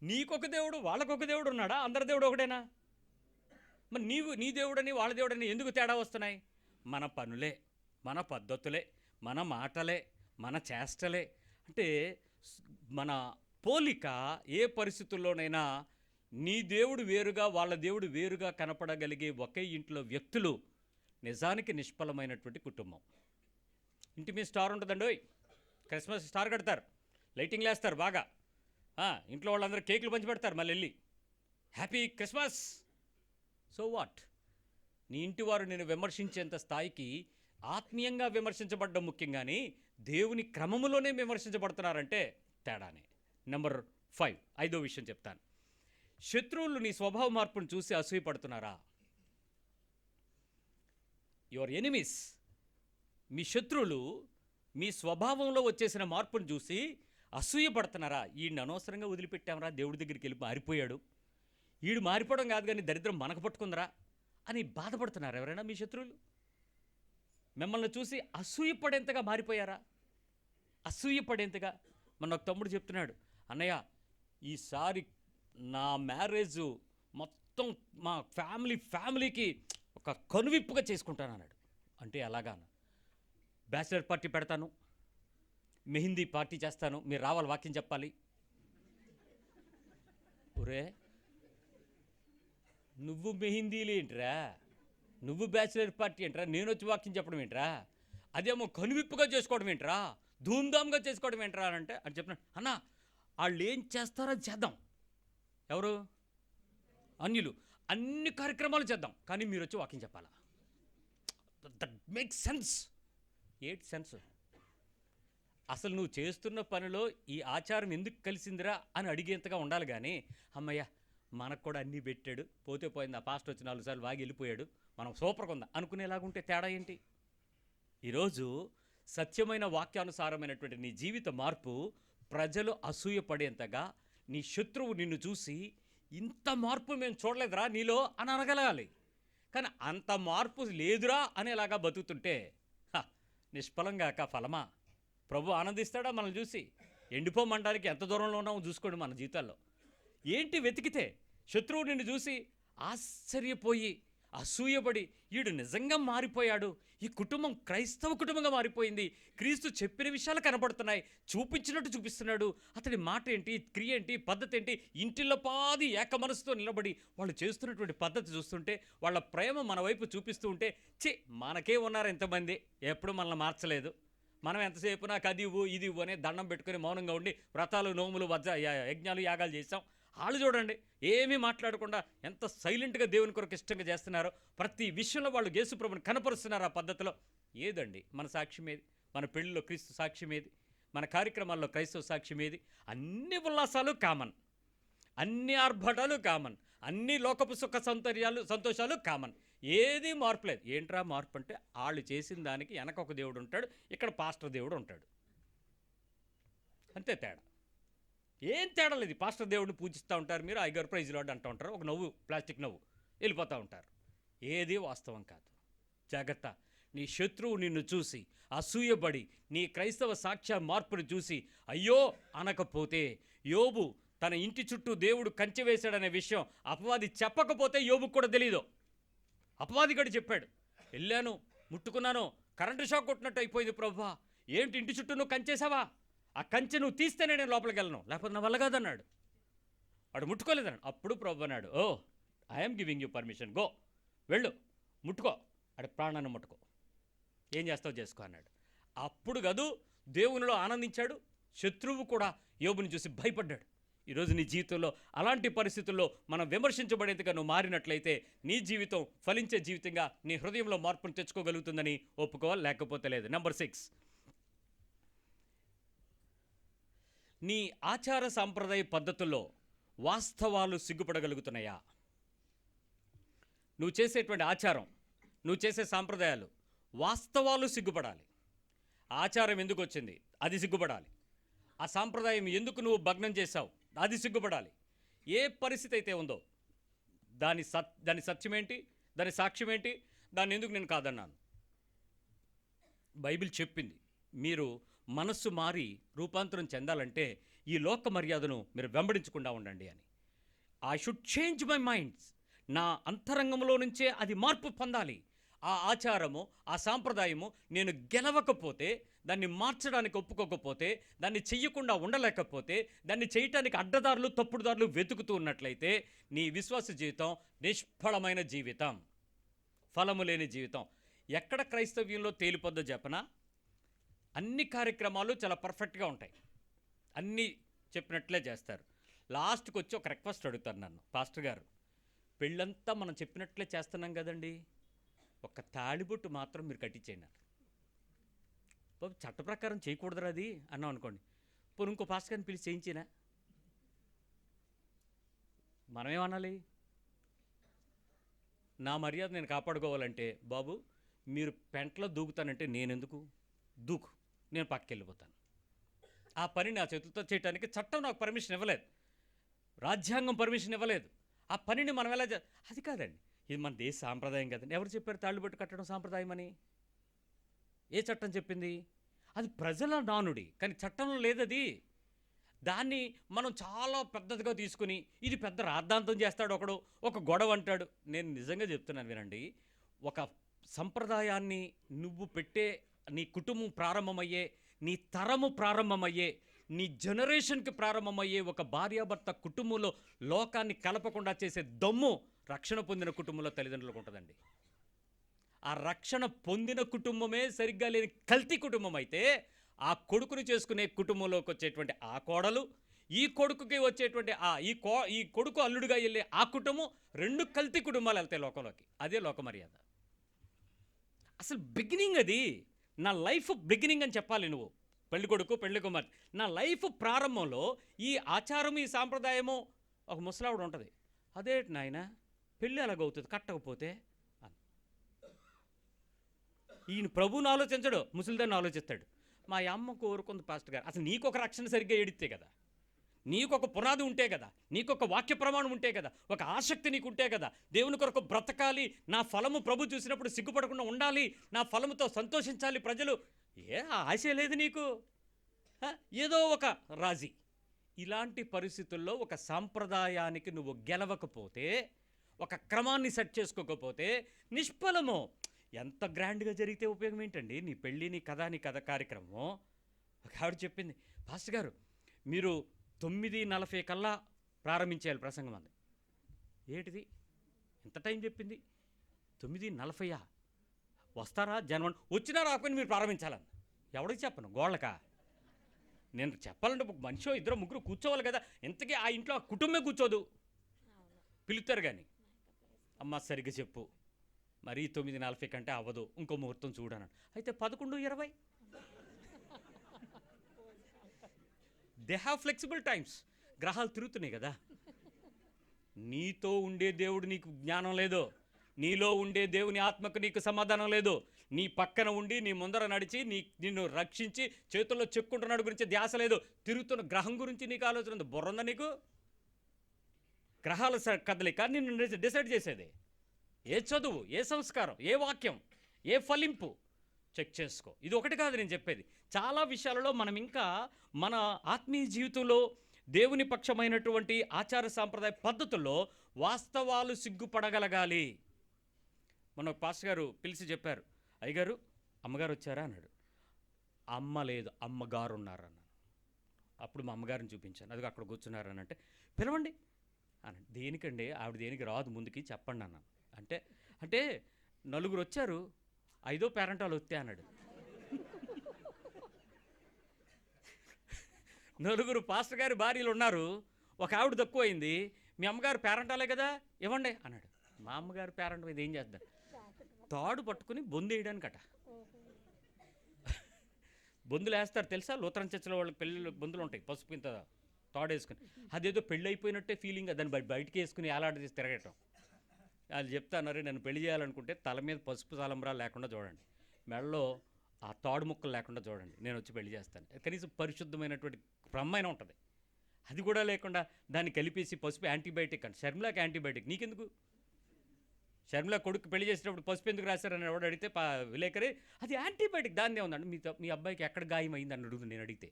నీకొక దేవుడు వాళ్ళకొక దేవుడు ఉన్నాడా? అందరి దేవుడు ఒకటేనా? మరి నీ దేవుడని వాళ్ళ దేవుడని ఎందుకు తేడా వస్తున్నాయి? మన పనులే, మన పద్ధతులే, మన మాటలే, మన చేష్టలే. అంటే మన పోలిక ఏ పరిస్థితుల్లోనైనా నీ దేవుడు వేరుగా వాళ్ళ దేవుడు వేరుగా కనపడగలిగే ఒకే ఇంట్లో వ్యక్తులు నిజానికి నిష్ఫలమైనటువంటి కుటుంబం. ఇంటి మీద స్టార్ ఉంటుందండి, క్రిస్మస్ స్టార్ కడతారు, లైటింగ్లు వేస్తారు బాగా, ఇంట్లో వాళ్ళందరూ కేకులు పంచి పెడతారు, మళ్ళీ వెళ్ళి హ్యాపీ క్రిస్మస్. So what? నీ ఇంటి వారు నేను విమర్శించేంత స్థాయికి ఆత్మీయంగా విమర్శించబడ్డం ముఖ్యం, కానీ దేవుని క్రమములోనే విమర్శించబడుతున్నారంటే తేడానే. నెంబర్ 5, 5వ విషయం చెప్తాను. శత్రువులు నీ స్వభావ మార్పును చూసి అసూయపడుతున్నారా? యువర్ ఎనిమీస్, మీ శత్రువులు మీ స్వభావంలో వచ్చేసిన మార్పును చూసి అసూయపడుతున్నారా? ఈయన అనవసరంగా వదిలిపెట్టామరా, దేవుడి దగ్గరికి వెళ్ళి మారిపోయాడు, ఈడు మారిపోవడం కాదు కానీ దరిద్రం మనకు పట్టుకుందరా అని బాధపడుతున్నారు ఎవరైనా మీ శత్రువులు? మిమ్మల్ని చూసి అసూయపడేంతగా మారిపోయారా? అసూయపడేంతగా. మన ఒక తమ్ముడు చెప్తున్నాడు, అన్నయ్య ఈసారి నా మ్యారేజ్ మొత్తం మా ఫ్యామిలీకి ఒక కనువిప్పుగా చేసుకుంటాను అన్నాడు. అంటే ఎలాగా? బ్యాచిలర్ పార్టీ పెడతాను, మెహిందీ పార్టీ చేస్తాను, మీరు రావాలి, వాక్యం చెప్పాలి. ఒరే నువ్వు మెహిందీలు ఏంట్రా, నువ్వు బ్యాచిలర్ పార్టీ ఏంట్రా, నేను వచ్చి వాక్యం చెప్పడం ఏంట్రా, అదేమో కనువిప్పుగా చేసుకోవడం ఏంట్రా, ధూమ్ధామ్గా చేసుకోవడం ఏంట్రా అని చెప్తున్నాడు. అన్న వాళ్ళు ఏం చేస్తారో అది చేద్దాం. ఎవరు? అన్యులు. అన్ని కార్యక్రమాలు చేద్దాం, కానీ మీరు వచ్చి వాక్యం చెప్పాలా. That make sense. ఏంటి సెన్స్? అసలు నువ్వు చేస్తున్న పనిలో ఈ ఆచారం ఎందుకు కలిసిందిరా అని అడిగేంతగా ఉండాలి, కానీ అమ్మయ్య మనకు కూడా అన్నీ పెట్టాడు, పోతే పోయింది, ఆ పాస్టర్ వచ్చి 4 సార్లు వాగి వెళ్ళిపోయాడు, మనం సూపర్గా ఉందా అనుకునేలాగుంటే తేడా ఏంటి? ఈరోజు సత్యమైన వాక్యానుసారమైనటువంటి నీ జీవిత మార్పు ప్రజలు అసూయపడేంతగా, నీ శత్రువు నిన్ను చూసి ఇంత మార్పు మేము చూడలేదురా నీలో అని అనగలగాలి. కానీ అంత మార్పు లేదురా అనేలాగా బతుకుతుంటే నిష్ఫలంగాక ఫలమా? ప్రభు ఆనందిస్తాడా మనల్ని చూసి? ఎండిపోమంటానికి ఎంత దూరంలో ఉన్నామో చూసుకోండి మన జీవితాల్లో. ఏంటి వెతికితే శత్రువు నిన్ను చూసి ఆశ్చర్యపోయి అసూయపడి వీడు నిజంగా మారిపోయాడు, ఈ కుటుంబం క్రైస్తవ కుటుంబంగా మారిపోయింది, క్రీస్తు చెప్పిన విషయాలు కనబడుతున్నాయి, చూపించినట్టు చూపిస్తున్నాడు, అతడి మాట ఏంటి, క్రియ ఏంటి, పద్ధతి ఏంటి, ఇంటిలో పాది ఏక మనసుతో నిలబడి వాళ్ళు చేస్తున్నటువంటి పద్ధతి చూస్తుంటే, వాళ్ళ ప్రేమ మన వైపు చూపిస్తూ ఉంటే, మనకే ఉన్నారు ఎంతమంది ఎప్పుడు మనల్ని మార్చలేదు, మనం ఎంతసేపు నాకు అది ఇవ్వు ఇది ఇవ్వు అనే దండం పెట్టుకుని మౌనంగా ఉండి వ్రతాలు నోములు యజ్ఞాలు యాగాలు చేసాం. వాళ్ళు చూడండి ఏమీ మాట్లాడకుండా ఎంత సైలెంట్గా దేవుని కొరకు ఇష్టంగా చేస్తున్నారో, ప్రతి విషయంలో వాళ్ళు యేసుప్రభుని కనపరుస్తున్నారు ఆ పద్ధతిలో. ఏదండి మన సాక్ష్యం ఏది? మన పెళ్ళిలో క్రీస్తు సాక్ష్యం ఏది? మన కార్యక్రమాల్లో క్రైస్తవ సాక్ష్యం ఏది? అన్ని ఉల్లాసాలు కామన్, అన్ని ఆర్భటాలు కామన్, అన్ని లోకపు సుఖ సంతోషాలు కామన్, ఏది మార్పు లేదు. ఏంట్రా మార్పు అంటే వాళ్ళు చేసిన దానికి వెనక ఒక దేవుడు ఉంటాడు, ఇక్కడ పాస్టర్ దేవుడు ఉంటాడు, అంతే తేడా. ఏం తేడా లేదు. పాస్టర్ దేవుడిని పూజిస్తూ ఉంటారు, మీరు ఐగర్ ప్రైజ్ లాడ్ అంటూ ఉంటారు, ఒక నవ్వు, ప్లాస్టిక్ నవ్వు, వెళ్ళిపోతూ ఉంటారు. ఏది వాస్తవం కాదు. జాగ్రత్త. నీ శత్రువు నిన్ను చూసి అసూయపడి నీ క్రైస్తవ సాక్ష్య మార్పును చూసి అయ్యో అనకపోతే, యోబు తన ఇంటి చుట్టూ దేవుడు కంచె వేశాడనే విషయం అపవాది చెప్పకపోతే యోబుకు కూడా తెలీదు. అపవాది గడి చెప్పాడు, వెళ్ళాను ముట్టుకున్నాను, కరెంటు షాక్ కొట్టినట్టు అయిపోయింది ప్రభువా, ఏంటి ఇంటి చుట్టూ నువ్వు కంచేసావా, ఆ కంచె నువ్వు తీస్తేనే నేను లోపలికి వెళ్ళను, లేకపోతే నా వల్ల కాదన్నాడు. వాడు ముట్టుకోలేదన్నాడు. అప్పుడు ప్రభు అన్నాడు, oh I'm giving you permission, go వెళ్ళు ముట్టుకో, ఆడి ప్రాణాన్ని ముట్టుకో, ఏం చేస్తావు చేసుకో అన్నాడు. అప్పుడు కదూ దేవునిలో ఆనందించాడు. శత్రువు కూడా యోబుని చూసి భయపడ్డాడు. ఈరోజు నీ జీవితంలో అలాంటి పరిస్థితుల్లో మనం విమర్శించబడేందుకు నువ్వు మారినట్లయితే నీ జీవితం ఫలించే జీవితంగా నీ హృదయంలో మార్పును తెచ్చుకోగలుగుతుందని ఒప్పుకోవాలి, లేకపోతే లేదు. నెంబర్ 6, నీ ఆచార సాంప్రదాయ పద్ధతుల్లో వాస్తవాలు సిగ్గుపడగలుగుతున్నాయా? నువ్వు చేసేటువంటి ఆచారం, నువ్వు చేసే సాంప్రదాయాలు, వాస్తవాలు సిగ్గుపడాలి. ఆచారం ఎందుకు వచ్చింది, అది సిగ్గుపడాలి. ఆ సాంప్రదాయం ఎందుకు నువ్వు భగ్నం చేశావు, అది సిగ్గుపడాలి. ఏ పరిస్థితి అయితే ఉందో దాని సత్యం ఏంటి, దాని సాక్ష్యం ఏంటి, దాన్ని ఎందుకు నేను కాదన్నాను. బైబిల్ చెప్పింది మీరు మనస్సు మారి రూపాంతరం చెందాలంటే ఈ లోక మర్యాదను మీరు వెంబడించకుండా ఉండండి అని. I should change my minds. నా అంతరంగంలో నుంచే అది మార్పు పొందాలి. ఆ ఆచారము, ఆ సాంప్రదాయము నేను గెలవకపోతే, దాన్ని మార్చడానికి ఒప్పుకోకపోతే, దాన్ని చెయ్యకుండా ఉండలేకపోతే, దాన్ని చేయటానికి అడ్డదారులు తప్పుడుదారులు వెతుకుతూ ఉన్నట్లయితే నీ విశ్వాస జీవితం నిష్ఫలమైన జీవితం, ఫలము లేని జీవితం. ఎక్కడ క్రైస్తవ్యంలో తేలిపోద్దో చెప్పనా? అన్ని కార్యక్రమాలు చాలా పర్ఫెక్ట్గా ఉంటాయి, అన్నీ చెప్పినట్లే చేస్తారు. లాస్ట్కి వచ్చి ఒక రిక్వెస్ట్ అడుగుతారు నన్ను, పాస్టర్ గారు పెళ్ళంతా మనం చెప్పినట్లే చేస్తున్నాం కదండి, ఒక్క తాళిబొట్టు మాత్రం మీరు కట్టించేయండి. బాబు చట్ట ప్రకారం చేయకూడదురా అది అన్నాం అనుకోండి, పోనీ ఇంకో పాస్టర్ గారిని పిలిచి చేయించినా మనమేమనాలి? నా మర్యాద నేను కాపాడుకోవాలంటే బాబు మీరు పెంటలో దూకుతానంటే నేనెందుకు దూకు, నేను పక్కకి వెళ్ళిపోతాను. ఆ పని నా చేతులతో చేయడానికి చట్టం నాకు పర్మిషన్ ఇవ్వలేదు, రాజ్యాంగం పర్మిషన్ ఇవ్వలేదు. ఆ పనిని మనం ఎలా అది కాదండి, ఇది మన దేశ సాంప్రదాయం కదండి. ఎవరు చెప్పారు తాళ్ళుబొట్టు కట్టడం సాంప్రదాయం అని? ఏ చట్టం చెప్పింది? అది ప్రజల నానుడి, కానీ చట్టంలో లేదది. దాన్ని మనం చాలా పెద్దదిగా తీసుకుని ఇది పెద్ద రాద్ధాంతం చేస్తాడు ఒకడు, ఒక గొడవ అంటాడు. నేను నిజంగా చెప్తున్నాను వినండి, ఒక సంప్రదాయాన్ని నువ్వు పెట్టే నీ కుటుంబం ప్రారంభమయ్యే, నీ తరము ప్రారంభమయ్యే, నీ జనరేషన్కి ప్రారంభమయ్యే ఒక భార్యాభర్త కుటుంబంలో లోకాన్ని కలపకుండా చేసే దమ్ము రక్షణ పొందిన కుటుంబంలో తల్లిదండ్రులకు ఉంటుందండి. ఆ రక్షణ పొందిన కుటుంబమే సరిగ్గా లేని కల్తీ కుటుంబం అయితే ఆ కొడుకుని చేసుకునే కుటుంబంలోకి వచ్చేటువంటి ఆ కోడలు, ఈ కొడుకుకి వచ్చేటువంటి ఈ కొడుకు అల్లుడుగా వెళ్ళే ఆ కుటుంబం, రెండు కల్తీ కుటుంబాలు వెళ్తాయి లోకంలోకి. అదే లోక మర్యాద. అసలు బిగినింగ్ అది, నా లైఫ్ బిగినింగ్ అని చెప్పాలి నువ్వు, పెళ్లి కొడుకు పెళ్లి కుమార్తె. నా లైఫ్ ప్రారంభంలో ఈ ఆచారం ఈ సాంప్రదాయము, ఒక ముసలావిడ ఉంటుంది, అదే నాయన పెళ్ళి అలాగవుతుంది కట్టకపోతే అని. ఈయన ప్రభువుని ఆలోచించడు, ముసలిదాన్ని ఆలోచిస్తాడు. మా అమ్మ కోరుకుంది పాస్టర్ గారు. అసలు నీకొక రక్షణ సరిగ్గా ఏడితే కదా, నీకొక పునాది ఉంటే కదా, నీకొక వాక్య ప్రమాణం ఉంటే కదా, ఒక ఆసక్తి నీకు ఉంటే కదా, దేవుని కొరకు బ్రతకాలి, నా ఫలము ప్రభు చూసినప్పుడు సిగ్గుపడకుండా ఉండాలి, నా ఫలముతో సంతోషించాలి ప్రజలు. ఆశ లేదు నీకు, ఏదో ఒక రాజీ. ఇలాంటి పరిస్థితుల్లో ఒక సాంప్రదాయానికి నువ్వు గెలవకపోతే, ఒక క్రమాన్ని సెట్ చేసుకోకపోతే నిష్ఫలము. ఎంత గ్రాండ్గా జరిగితే ఉపయోగం ఏంటండి? నీ పెళ్ళి, నీ కథ కార్యక్రమం. ఒక ఆవిడ చెప్పింది, పాస్టర్ గారు మీరు 9:40 కల్లా ప్రారంభించేయాలి ప్రసంగం అంది. ఏంటిది ఎంత టైం చెప్పింది? 9:40 వస్తారా జనం? వచ్చినా రాకపోయినా మీరు ప్రారంభించాలని. ఎవరికి చెప్పను, గోళ్ళకా? నేను చెప్పాలంటే ఒక మనిషి ఇద్దరు ముగ్గురు కూర్చోవాలి కదా. ఇంతకీ ఆ ఇంట్లో ఆ కుటుంబమే కూర్చోదు, పిలుస్తారు కానీ అమ్మ సరిగ్గా చెప్పు, మరీ 9:40 కంటే అవ్వదు, ఇంకో ముహూర్తం చూడన్నాడు. అయితే 11:20. They have flexible times. గ్రహాలు తిరుగుతున్నాయి కదా. నీతో ఉండే దేవుడు నీకు జ్ఞానం లేదు, నీలో ఉండే దేవుని ఆత్మకు నీకు సమాధానం లేదు. నీ పక్కన ఉండి నీ ముందర నడిచి నిన్ను రక్షించి చేతుల్లో చెక్కుంటున్నాడు గురించి ధ్యాస లేదు. తిరుగుతున్న గ్రహం గురించి నీకు ఆలోచన ఉంది. బుర్రందా నీకు? గ్రహాల కదలిక నిన్ను డిసైడ్ చేసేది. ఏ చదువు, ఏ సంస్కారం, ఏ వాక్యం, ఏ ఫలింపు చెక్ చేసుకో. ఇది ఒకటి కాదు నేను చెప్పేది, చాలా విషయాలలో మనం ఇంకా మన ఆత్మీయ జీవితంలో దేవుని పక్షమైనటువంటి ఆచార సాంప్రదాయ పద్ధతుల్లో వాస్తవాలు సిగ్గుపడగలగాలి. మన ఒక పాస్టర్ గారు పిలిచి చెప్పారు, అయ్యగారు అమ్మగారు వచ్చారా అన్నాడు. అమ్మ లేదు, అమ్మగారు ఉన్నారన్నాను. అప్పుడు మా అమ్మగారిని చూపించాను, అదిగో అక్కడ కూర్చున్నారని. అంటే పిలవండి అన్నాడు. దేనికండి? ఆవిడ దేనికి రాదు, ముందుకి చెప్పండి అన్నాను. అంటే నలుగురు వచ్చారు, 5వ పేరెంట్ వాళ్ళు వస్తే అన్నాడు. నలుగురు పాస్టర్ గారి భార్యలు ఉన్నారు, ఒక ఆవిడ తక్కువైంది. మీ అమ్మగారు పేరెంటాలే కదా, ఇవ్వండి అన్నాడు. మా అమ్మగారు పేరెంట్ మీద ఏం చేద్దాం, తాడు పట్టుకుని బొందు వేయడానికట. బొందులు వేస్తారు తెలుసా, లూథరన్ చర్చిలో వాళ్ళకి పెళ్ళిళ్ళు బొందులు ఉంటాయి, పసుపు ఇంత తాడు వేసుకుని. అదేదో పెళ్ళి అయిపోయినట్టే ఫీలింగ్, దాన్ని బయటికి వేసుకుని ఏలాడ తీసి తిరగటం. వాళ్ళు చెప్తాన్నారు, నేను పెళ్లి చేయాలనుకుంటే తల మీద పసుపు తలంబ్రాలు లేకుండా చూడండి, మెడలో ఆ తాడు ముక్కలు లేకుండా చూడండి, నేను వచ్చి పెళ్లి చేస్తాను. కనీసం పరిశుద్ధమైనటువంటి బ్రహ్మైన ఉంటుంది. అది కూడా లేకుండా దాన్ని కలిపేసి పసుపు యాంటీబయాటిక్ అంటే, షర్మిలాకి యాంటీబయాటిక్, నీకెందుకు? షర్మిలా కొడుకు పెళ్లి చేసేటప్పుడు పసుపు ఎందుకు రాశారని ఎవడు అడిగితే విలేకరి అది యాంటీబయాటిక్, దాన్నే ఉందండి. మీ అబ్బాయికి ఎక్కడ గాయం అయింది అని అడుగుతుంది. నేను అడిగితే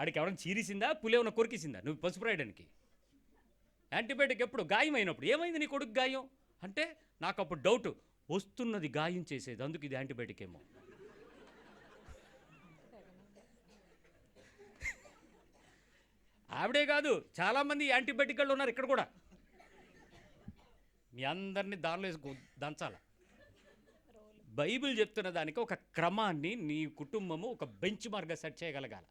ఆడికి ఎవరైనా చీరిసిందా, పులేమన్నా కొరికిసిందా నువ్వు పసుపు రాయడానికి? యాంటీబయాటిక్ ఎప్పుడు గాయం అయినప్పుడు. ఏమైంది నీ కొడుకు గాయం అంటే, నాకు అప్పుడు డౌట్ వస్తున్నది గాయం చేసేది, అందుకు ఇది యాంటీబయాటిక్ ఏమో. ఆవిడే కాదు, చాలామంది యాంటీబయాటిక్ వాళ్ళు ఉన్నారు ఇక్కడ కూడా. మీ అందరినీ దానిలో వేసి దంచాల. బైబిల్ చెప్తున్న దానికి ఒక క్రమాన్ని నీ కుటుంబము ఒక బెంచ్ మార్క్గా సెట్ చేయగలగాలి.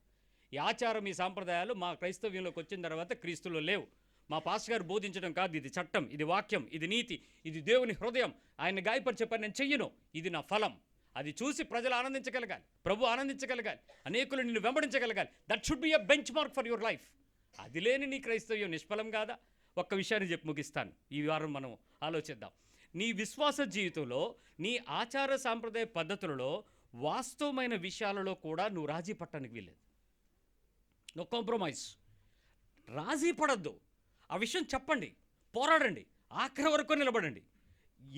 ఈ ఆచారం, ఈ సాంప్రదాయాలు మా క్రైస్తవ్యంలోకి వచ్చిన తర్వాత క్రీస్తులో లేవు. మా పాస్టర్ గారు బోధించడం కాదు, ఇది చట్టం, ఇది వాక్యం, ఇది నీతి, ఇది దేవుని హృదయం. ఆయన గాయపరిచే పని నేను చెయ్యను, ఇది నా ఫలం. అది చూసి ప్రజలు ఆనందించగలగాలి, ప్రభు ఆనందించగలగాలి, అనేకులు నిన్ను వెంబడించగలగాలి. That should be a benchmark for your life. అది లేని నీ క్రైస్తవ్యం నిష్ఫలం కాదా? ఒక్క విషయాన్ని చెప్పి ముగిస్తాను, ఈ వారం మనం ఆలోచిద్దాం. నీ విశ్వాస జీవితంలో, నీ ఆచార సాంప్రదాయ పద్ధతులలో, వాస్తవమైన విషయాలలో కూడా నువ్వు రాజీ పట్టడానికి వీల్లేదు. No compromise. రాజీ పడద్దు. ఆ విషయం చెప్పండి, పోరాడండి, ఆఖరి వరకు నిలబడండి.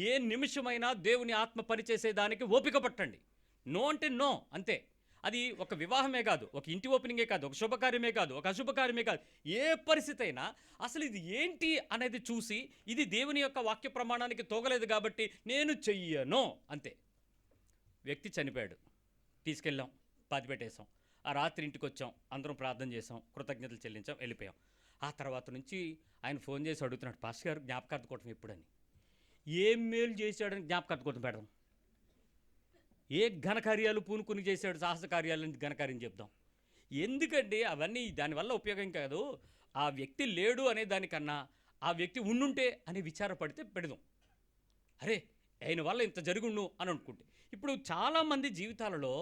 ఏ నిమిషమైనా దేవుని ఆత్మ పనిచేసేదానికి ఓపిక పట్టండి. నో అంటే నో, అంతే. అది ఒక వివాహమే కాదు, ఒక ఇంటి ఓపెనింగే కాదు, ఒక శుభకార్యమే కాదు, ఒక అశుభకార్యమే కాదు, ఏ పరిస్థితి అయినా అసలు ఇది ఏంటి అనేది చూసి, ఇది దేవుని యొక్క వాక్య ప్రమాణానికి తోగలేదు కాబట్టి నేను చెయ్యను, అంతే. వ్యక్తి చనిపోయాడు, తీసుకెళ్ళాం, పాతిపెట్టేసాం. ఆ రాత్రి ఇంటికి వచ్చాం, అందరం ప్రార్థన చేసాం, కృతజ్ఞతలు చెల్లించాం, వెళ్ళిపోయాం. ఆ తర్వాత నుంచి ఆయన ఫోన్ చేసి అడుగుతున్నాడు, పాస్టర్ గారు జ్ఞాపకార్థ కూటం ఎప్పుడని. ఏం మేలు చేశాడని జ్ఞాపకార్థ కూటం పెడదాం? ఏ ఘనకార్యాలు పూనుకుని చేశాడు, సాహస కార్యాలని ఘనకార్యం చెప్దాం. ఎందుకండి అవన్నీ దానివల్ల ఉపయోగం కాదు. ఆ వ్యక్తి లేడు అనే దానికన్నా ఆ వ్యక్తి ఉండుంటే అని విచారపడితే పెడదాం. అరే ఆయన వల్ల ఇంత జరుగుండు అని అనుకుంటే. ఇప్పుడు చాలామంది జీవితాలలో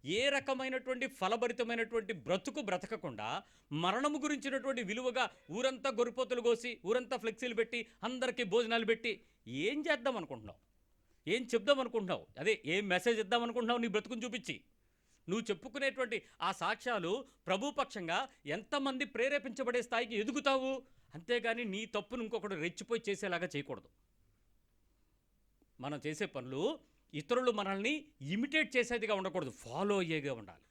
ఏ రకమైనటువంటి ఫలభరితమైనటువంటి బ్రతకకుండా మరణము గురించినటువంటి విలువగా ఊరంతా గొర్రెపోతులు కోసి, ఊరంతా ఫ్లెక్సీలు పెట్టి, అందరికీ భోజనాలు పెట్టి ఏం చేద్దాం అనుకుంటున్నావు? ఏం చెప్దాం అనుకుంటున్నావు? అదే ఏం మెసేజ్ ఇద్దాం అనుకుంటున్నావు నీ బ్రతుకుని చూపించి? నువ్వు చెప్పుకునేటువంటి ఆ సాక్ష్యాలు ప్రభుపక్షంగా ఎంతమంది ప్రేరేపించబడే స్థాయికి ఎదుగుతావు? అంతేగాని నీ తప్పును ఇంకొకటి రెచ్చిపోయి చేసేలాగా చేయకూడదు. మనం చేసే పనులు ఇతరులు మనల్ని ఇమిటేట్ చేసేదిగా ఉండకూడదు, ఫాలో అయ్యేగా ఉండాలి.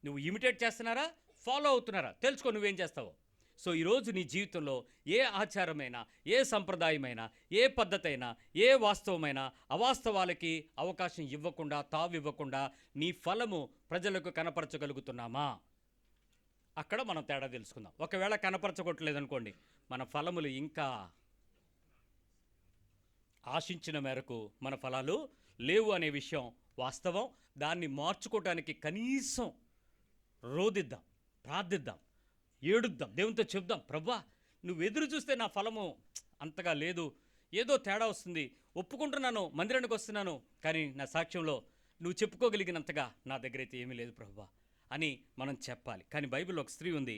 నువ్వు ఇమిటేట్ చేస్తున్నారా, ఫాలో అవుతున్నారా, తెలుసుకో నువ్వేం చేస్తావో. సో ఈరోజు నీ జీవితంలో ఏ ఆచారమైనా, ఏ సంప్రదాయమైనా, ఏ పద్ధతి అయినా, ఏ వాస్తవమైనా అవాస్తవాలకి అవకాశం ఇవ్వకుండా, తావివ్వకుండా నీ ఫలము ప్రజలకు కనపరచగలుగుతున్నామా? అక్కడ మనం తేడా తెలుసుకుందాం. ఒకవేళ కనపరచగొట్టలేదనుకోండి, మన ఫలములు ఇంకా ఆశించిన మేరకు మన ఫలాలు లేవు అనే విషయం వాస్తవం. దాన్ని మార్చుకోవడానికి కనీసం రోదిద్దాం, ప్రార్థిద్దాం, ఏడుద్దాం, దేవునితో చెప్దాం, ప్రభా నువ్వు ఎదురు చూస్తే నా ఫలము అంతగా లేదు, ఏదో తేడా వస్తుంది, ఒప్పుకుంటున్నాను, మందిరానికి వస్తున్నాను, కానీ నా సాక్ష్యంలో నువ్వు చెప్పుకోగలిగినంతగా నా దగ్గర అయితే ఏమీ లేదు ప్రభువా అని మనం చెప్పాలి. కానీ బైబిల్లో ఒక స్త్రీ ఉంది,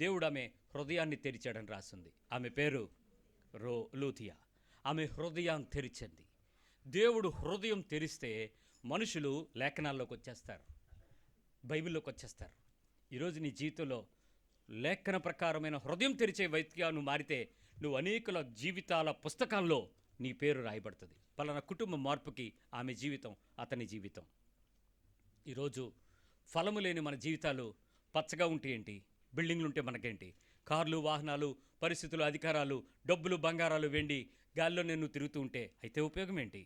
దేవుడు ఆమె హృదయాన్ని తెరిచాడని రాసింది. ఆమె పేరు లూథియా. ఆమె హృదయం తెరిచింది. దేవుడు హృదయం తెరిస్తే మనుషులు లేఖనాల్లోకి వచ్చేస్తారు, బైబిల్లోకి వచ్చేస్తారు. ఈరోజు నీ జీవితంలో లేఖన ప్రకారమైన హృదయం తెరిచే వ్యక్తిగా నువ్వు మారితే, నువ్వు అనేకుల జీవితాల పుస్తకాల్లో నీ పేరు రాయబడుతుంది. పలానా కుటుంబ మార్పుకి ఆమె జీవితం, అతని జీవితం. ఈరోజు ఫలము లేని మన జీవితాలు పచ్చగా ఉంటే ఏంటి, బిల్డింగ్లు ఉంటే మనకేంటి, కార్లు, వాహనాలు, పరిస్థితులు, అధికారాలు, డబ్బులు, బంగారాలు, వెండి గాల్లో నేను తిరుగుతూ ఉంటే అయితే ఉపయోగం ఏంటి?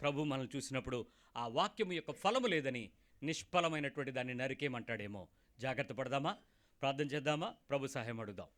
ప్రభు మనల్ని చూసినప్పుడు ఆ వాక్యము యొక్క ఫలము లేదని నిష్ఫలమైనటువంటి దాన్ని నరికేమంటాడేమో. జాగ్రత్త పడదామా, ప్రార్థన చేద్దామా, ప్రభు సహాయం అడుగుదాం.